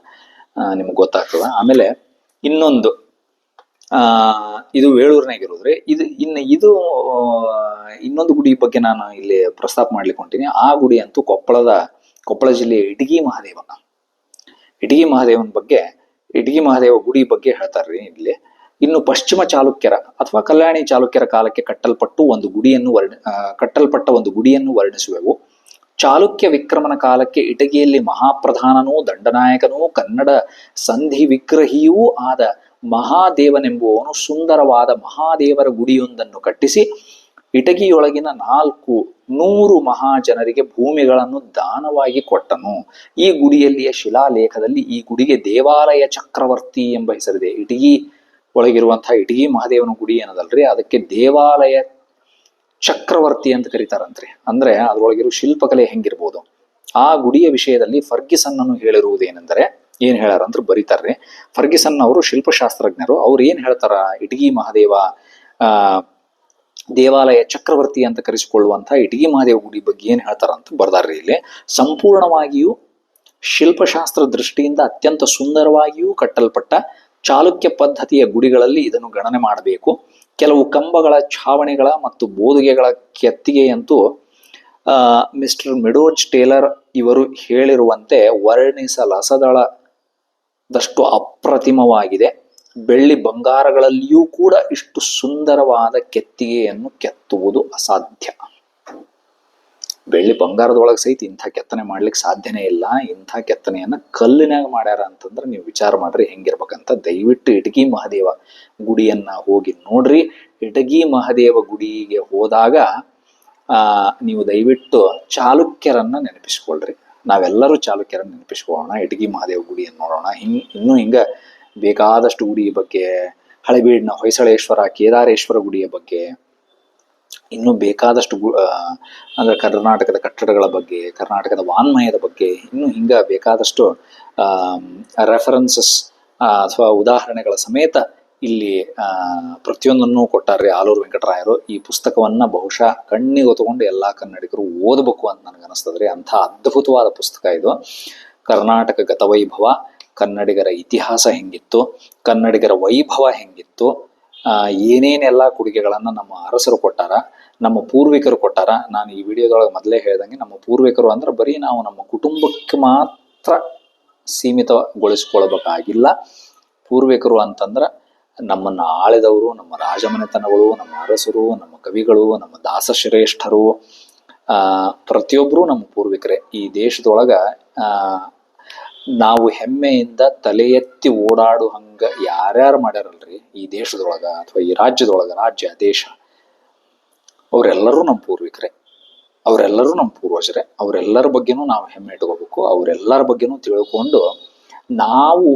ನಿಮ್ಗೆ ಗೊತ್ತಾಗ್ತದ. ಆಮೇಲೆ ಇನ್ನೊಂದು ಇದು ವೇಳೂರಿನಾಗ ಇರೋದ್ರಿ. ಇನ್ನೊಂದು ಗುಡಿ ಬಗ್ಗೆ ನಾನು ಇಲ್ಲಿ ಪ್ರಸ್ತಾಪ ಮಾಡ್ಲಿಕ್ಕೆ ಹೊಂಟೀನಿ. ಆ ಗುಡಿ ಅಂತೂ ಕೊಪ್ಪಳ ಜಿಲ್ಲೆಯ ಇಟಗಿ ಮಹಾದೇವ ಗುಡಿ ಬಗ್ಗೆ ಹೇಳ್ತಾರ್ರಿ ಇಲ್ಲಿ. ಇನ್ನು ಪಶ್ಚಿಮ ಚಾಲುಕ್ಯರ ಅಥವಾ ಕಲ್ಯಾಣಿ ಚಾಲುಕ್ಯರ ಕಾಲಕ್ಕೆ ಕಟ್ಟಲ್ಪಟ್ಟ ಒಂದು ಗುಡಿಯನ್ನು ವರ್ಣಿಸುವೆವು. ಚಾಲುಕ್ಯ ವಿಕ್ರಮನ ಕಾಲಕ್ಕೆ ಇಟಗಿಯಲ್ಲಿ ಮಹಾಪ್ರಧಾನನೂ ದಂಡನಾಯಕನೂ ಕನ್ನಡ ಸಂಧಿ ವಿಗ್ರಹಿಯೂ ಆದ ಮಹಾದೇವನೆಂಬುವನು ಸುಂದರವಾದ ಮಹಾದೇವರ ಗುಡಿಯೊಂದನ್ನು ಕಟ್ಟಿಸಿ ಇಟಗಿಯೊಳಗಿನ 400 ಮಹಾಜನರಿಗೆ ಭೂಮಿಗಳನ್ನು ದಾನವಾಗಿ ಕೊಟ್ಟನು. ಈ ಗುಡಿಯಲ್ಲಿಯ ಶಿಲಾಲೇಖದಲ್ಲಿ ಈ ಗುಡಿಗೆ ದೇವಾಲಯ ಚಕ್ರವರ್ತಿ ಎಂಬ ಹೆಸರಿದೆ. ಇಟಗಿ ಒಳಗಿರುವಂತಹ ಇಟಗಿ ಮಹಾದೇವನ ಗುಡಿ ಏನದಲ್ರಿ, ಅದಕ್ಕೆ ದೇವಾಲಯ ಚಕ್ರವರ್ತಿ ಅಂತ ಕರೀತಾರಂತ್ರಿ. ಅಂದ್ರೆ ಅದ್ರೊಳಗಿರೋ ಶಿಲ್ಪಕಲೆ ಹೆಂಗಿರ್ಬೋದು. ಆ ಗುಡಿಯ ವಿಷಯದಲ್ಲಿ ಫರ್ಗಿಸನ್ ಅನ್ನು ಹೇಳಿರುವುದೇನೆಂದರೆ, ಏನ್ ಹೇಳ್ಯಾರಂದ್ರೆ ಬರೀತಾರ್ರಿ. ಫರ್ಗಿಸನ್ ಅವರು ಶಿಲ್ಪಶಾಸ್ತ್ರಜ್ಞರು. ಅವ್ರು ಏನ್ ಹೇಳ್ತಾರ, ಇಟಗಿ ಮಹಾದೇವ ದೇವಾಲಯ ಚಕ್ರವರ್ತಿ ಅಂತ ಕರೆಸಿಕೊಳ್ಳುವಂತಹ ಇಟಗಿ ಮಹಾದೇವ ಗುಡಿ ಬಗ್ಗೆ ಏನ್ ಹೇಳ್ತಾರ ಅಂತ ಬರ್ದಾರ್ರಿ ಇಲ್ಲಿ. ಸಂಪೂರ್ಣವಾಗಿಯೂ ಶಿಲ್ಪಶಾಸ್ತ್ರ ದೃಷ್ಟಿಯಿಂದ ಅತ್ಯಂತ ಸುಂದರವಾಗಿಯೂ ಕಟ್ಟಲ್ಪಟ್ಟ ಚಾಲುಕ್ಯ ಪದ್ಧತಿಯ ಗುಡಿಗಳಲ್ಲಿ ಇದನ್ನು ಗಣನೆ ಮಾಡಬೇಕು. ಕೆಲವು ಕಂಬಗಳ, ಛಾವಣಿಗಳ ಮತ್ತು ಬೋದುಗೆಗಳ ಕೆತ್ತಿಗೆಯಂತೂ ಮಿಸ್ಟರ್ ಮೆಡೋಜ್ ಟೇಲರ್ ಇವರು ಹೇಳಿರುವಂತೆ ವರ್ಣಿಸಲಸದಳದಷ್ಟು ಅಪ್ರತಿಮವಾಗಿದೆ. ಬೆಳ್ಳಿ ಬಂಗಾರಗಳಲ್ಲಿಯೂ ಕೂಡ ಇಷ್ಟು ಸುಂದರವಾದ ಕೆತ್ತಿಗೆಯನ್ನು ಕೆತ್ತುವುದು ಅಸಾಧ್ಯ. ಬೆಳ್ಳಿ ಬಂಗಾರದೊಳಗೆ ಸಹಿತ ಇಂಥ ಕೆತ್ತನೆ ಮಾಡ್ಲಿಕ್ಕೆ ಸಾಧ್ಯನೇ ಇಲ್ಲ. ಇಂಥ ಕೆತ್ತನೆಯನ್ನ ಕಲ್ಲಿನಾಗ ಮಾಡ್ಯಾರ ಅಂತಂದ್ರೆ ನೀವು ವಿಚಾರ ಮಾಡ್ರಿ ಹೆಂಗಿರ್ಬೇಕಂತ. ದಯವಿಟ್ಟು ಇಟಗಿ ಮಹಾದೇವ ಗುಡಿಯನ್ನ ಹೋಗಿ ನೋಡ್ರಿ. ಇಟಗಿ ಮಹಾದೇವ ಗುಡಿಗೆ ಹೋದಾಗ ನೀವು ದಯವಿಟ್ಟು ಚಾಲುಕ್ಯರನ್ನ ನೆನಪಿಸ್ಕೊಳ್ರಿ. ನಾವೆಲ್ಲರೂ ಚಾಲುಕ್ಯರನ್ನ ನೆನಪಿಸ್ಕೊಳ್ಳೋಣ, ಇಟಗಿ ಮಹಾದೇವ ಗುಡಿಯನ್ನು ನೋಡೋಣ. ಇನ್ನೂ ಹಿಂಗ ಬೇಕಾದಷ್ಟು ಗುಡಿ ಬಗ್ಗೆ, ಹಳೆಬೀಡಿನ ಹೊಯ್ಸಳೇಶ್ವರ ಕೇದಾರೇಶ್ವರ ಗುಡಿಯ ಬಗ್ಗೆ, ಇನ್ನು ಬೇಕಾದಷ್ಟು ಅಂದ್ರೆ ಕರ್ನಾಟಕದ ಕಟ್ಟಡಗಳ ಬಗ್ಗೆ, ಕರ್ನಾಟಕದ ವಾನ್ಮಯದ ಬಗ್ಗೆ, ಇನ್ನು ಹಿಂಗ ಬೇಕಾದಷ್ಟು ರೆಫರೆನ್ಸಸ್ ಅಥವಾ ಉದಾಹರಣೆಗಳ ಸಮೇತ ಇಲ್ಲಿ ಪ್ರತಿಯೊಂದನ್ನು ಕೊಟ್ಟಾರ್ರಿ ಆಲೂರು ವೆಂಕಟರಾಯರು. ಈ ಪುಸ್ತಕವನ್ನ ಬಹುಶಃ ಕಣ್ಣಿಗೆ ಹೊತ್ಕೊಂಡು ಎಲ್ಲಾ ಕನ್ನಡಿಗರು ಓದಬೇಕು ಅಂತ ನನಗನ್ನಿಸ್ತದ್ರಿ. ಅಂಥ ಅದ್ಭುತವಾದ ಪುಸ್ತಕ ಇದು. ಕರ್ನಾಟಕ ಗತವೈಭವ, ಕನ್ನಡಿಗರ ಇತಿಹಾಸ ಹೆಂಗಿತ್ತು, ಕನ್ನಡಿಗರ ವೈಭವ ಹೆಂಗಿತ್ತು, ಏನೇನೆಲ್ಲ ಕೊಡುಗೆಗಳನ್ನ ನಮ್ಮ ಅರಸರು ಕೊಟ್ಟಾರ, ನಮ್ಮ ಪೂರ್ವಿಕರು ಕೊಟ್ಟಾರ. ನಾನು ಈ ವಿಡಿಯೋದೊಳಗೆ ಮೊದಲೇ ಹೇಳ್ದಂಗೆ ನಮ್ಮ ಪೂರ್ವಿಕರು ಅಂದ್ರೆ ಬರೀ ನಾವು ನಮ್ಮ ಕುಟುಂಬಕ್ಕೆ ಮಾತ್ರ ಸೀಮಿತಗೊಳಿಸ್ಕೊಳ್ಬೇಕಾಗಿಲ್ಲ. ಪೂರ್ವಿಕರು ಅಂತಂದ್ರೆ ನಮ್ಮನ್ನ ಆಳಿದವರು, ನಮ್ಮ ರಾಜಮನೆತನಗಳು, ನಮ್ಮ ಅರಸರು, ನಮ್ಮ ಕವಿಗಳು, ನಮ್ಮ ದಾಸಶ್ರೇಷ್ಠರು, ಪ್ರತಿಯೊಬ್ಬರು ನಮ್ಮ ಪೂರ್ವಿಕರೇ. ಈ ದೇಶದೊಳಗ ನಾವು ಹೆಮ್ಮೆಯಿಂದ ತಲೆ ಎತ್ತಿ ಓಡಾಡು ಹಂಗ ಯಾರ್ಯಾರು ಮಾಡ್ಯಾರಲ್ರಿ ಈ ದೇಶದೊಳಗ ಅಥವಾ ಈ ರಾಜ್ಯದೊಳಗ, ರಾಜ್ಯ ದೇಶ, ಅವರೆಲ್ಲರೂ ನಮ್ಮ ಪೂರ್ವಿಕರೇ, ಅವರೆಲ್ಲರೂ ನಮ್ಮ ಪೂರ್ವಜರೇ. ಅವರೆಲ್ಲರ ಬಗ್ಗೆನೂ ನಾವು ಹೆಮ್ಮೆ ಇಟ್ಕೋಬೇಕು. ಅವರೆಲ್ಲರ ಬಗ್ಗೆನೂ ತಿಳ್ಕೊಂಡು ನಾವು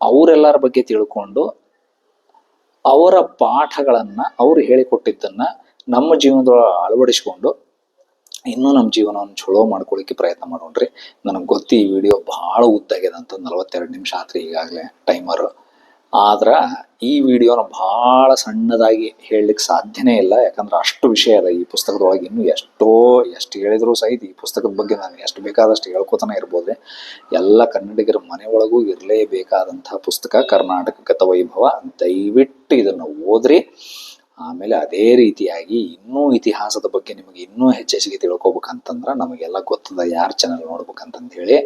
ಅವರೆಲ್ಲರ ಬಗ್ಗೆ ತಿಳ್ಕೊಂಡು ಅವರ ಪಾಠಗಳನ್ನ, ಅವ್ರು ಹೇಳಿಕೊಟ್ಟಿದ್ದನ್ನ ನಮ್ಮ ಜೀವನದೊಳಗೆ ಅಳವಡಿಸ್ಕೊಂಡು ಇನ್ನೂ ನಮ್ಮ ಜೀವನವನ್ನು ಚಲೋ ಮಾಡ್ಕೊಳ್ಳಿಕ್ಕೆ ಪ್ರಯತ್ನ ಮಾಡೋಣ್ರಿ. ನನಗೆ ಗೊತ್ತು ಈ ವಿಡಿಯೋ ಬಹಳ ಉದ್ದಾಗ್ಯದ ಅಂತ, 42 ನಿಮಿಷ ಆತ್ರಿ ಈಗಾಗಲೇ ಟೈಮರ್. ಆದ್ರ ಈ ವಿಡಿಯೋನ ಬಹಳ ಸಣ್ಣದಾಗಿ ಹೇಳಲಿಕ್ಕೆ ಸಾಧ್ಯನೇ ಇಲ್ಲ, ಯಾಕಂದ್ರೆ ಅಷ್ಟು ವಿಷಯ ಅದ ಈ ಪುಸ್ತಕದೊಳಗೆ. ಇನ್ನೂ ಎಷ್ಟು ಹೇಳಿದ್ರು ಸಹಿತ ಈ ಪುಸ್ತಕದ ಬಗ್ಗೆ ನಾನು ಎಷ್ಟು ಬೇಕಾದಷ್ಟು ಹೇಳ್ಕೊತಾನೆ ಇರ್ಬೋದ್ರಿ. ಎಲ್ಲ ಕನ್ನಡಿಗರ ಮನೆ ಒಳಗೂ ಇರಲೇಬೇಕಾದಂತಹ ಪುಸ್ತಕ ಕರ್ನಾಟಕ ಗತವೈಭವ. ದಯವಿಟ್ಟು ಇದನ್ನು ಓದ್ರಿ. ಆಮೇಲೆ ಅದೇ ರೀತಿಯಾಗಿ ಇನ್ನೂ ಇತಿಹಾಸದ ಬಗ್ಗೆ ನಿಮಗೆ ಇನ್ನೂ ಹೆಚ್ಚೆಚ್ಚಿಗೆ ತಿಳ್ಕೊಬೇಕಂತಂದ್ರೆ ನಮಗೆಲ್ಲ ಗೊತ್ತದ ಯಾರ ಚಾನಲ್ ನೋಡ್ಬೇಕಂತಂತ ಹೇಳಿ.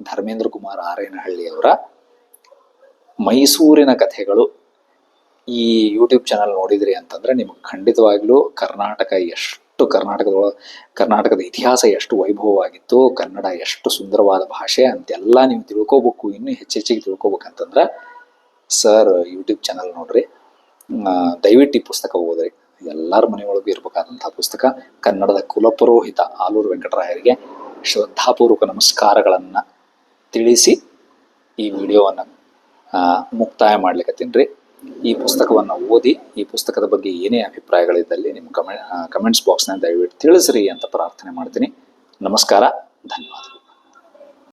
ಧರ್ಮೇಂದ್ರ ಕುಮಾರ್ ಆರೇನಹಳ್ಳಿ ಅವರ ಮೈಸೂರಿನ ಕಥೆಗಳು ಈ ಯೂಟ್ಯೂಬ್ ಚಾನಲ್ ನೋಡಿದ್ರಿ ಅಂತಂದ್ರೆ ನಿಮಗೆ ಖಂಡಿತವಾಗ್ಲೂ ಕರ್ನಾಟಕದ ಇತಿಹಾಸ ಎಷ್ಟು ವೈಭವವಾಗಿತ್ತು, ಕನ್ನಡ ಎಷ್ಟು ಸುಂದರವಾದ ಭಾಷೆ ಅಂತೆಲ್ಲ ನೀವು ತಿಳ್ಕೊಬೇಕು. ಇನ್ನೂ ಹೆಚ್ಚೆಚ್ಚಿಗೆ ತಿಳ್ಕೊಬೇಕಂತಂದ್ರೆ ಸರ್ ಯೂಟ್ಯೂಬ್ ಚಾನಲ್ ನೋಡ್ರಿ. ದಯವಿಟ್ಟು ಈ ಪುಸ್ತಕ ಓದ್ರಿ. ಎಲ್ಲರ ಮನೆಯೊಳಗೂ ಇರಬೇಕಾದಂತಹ ಪುಸ್ತಕ. ಕನ್ನಡದ ಕುಲಪುರೋಹಿತ ಆಲೂರು ವೆಂಕಟರಾಯರಿಗೆ ಶ್ರದ್ಧಾಪೂರ್ವಕ ನಮಸ್ಕಾರಗಳನ್ನ ತಿಳಿಸಿ ಈ ವಿಡಿಯೋವನ್ನ ಮುಕ್ತಾಯ ಮಾಡ್ಲಿಕ್ಕತ್ತೀನ್ರಿ. ಈ ಪುಸ್ತಕವನ್ನ ಓದಿ, ಈ ಪುಸ್ತಕದ ಬಗ್ಗೆ ಏನೇ ಅಭಿಪ್ರಾಯಗಳಿದ್ದಲ್ಲಿ ನಿಮ್ಮ ಕಮೆಂಟ್ಸ್ ಬಾಕ್ಸ್ನ ದಯವಿಟ್ಟು ತಿಳಿಸ್ರಿ ಅಂತ ಪ್ರಾರ್ಥನೆ ಮಾಡ್ತೀನಿ. ನಮಸ್ಕಾರ, ಧನ್ಯವಾದ.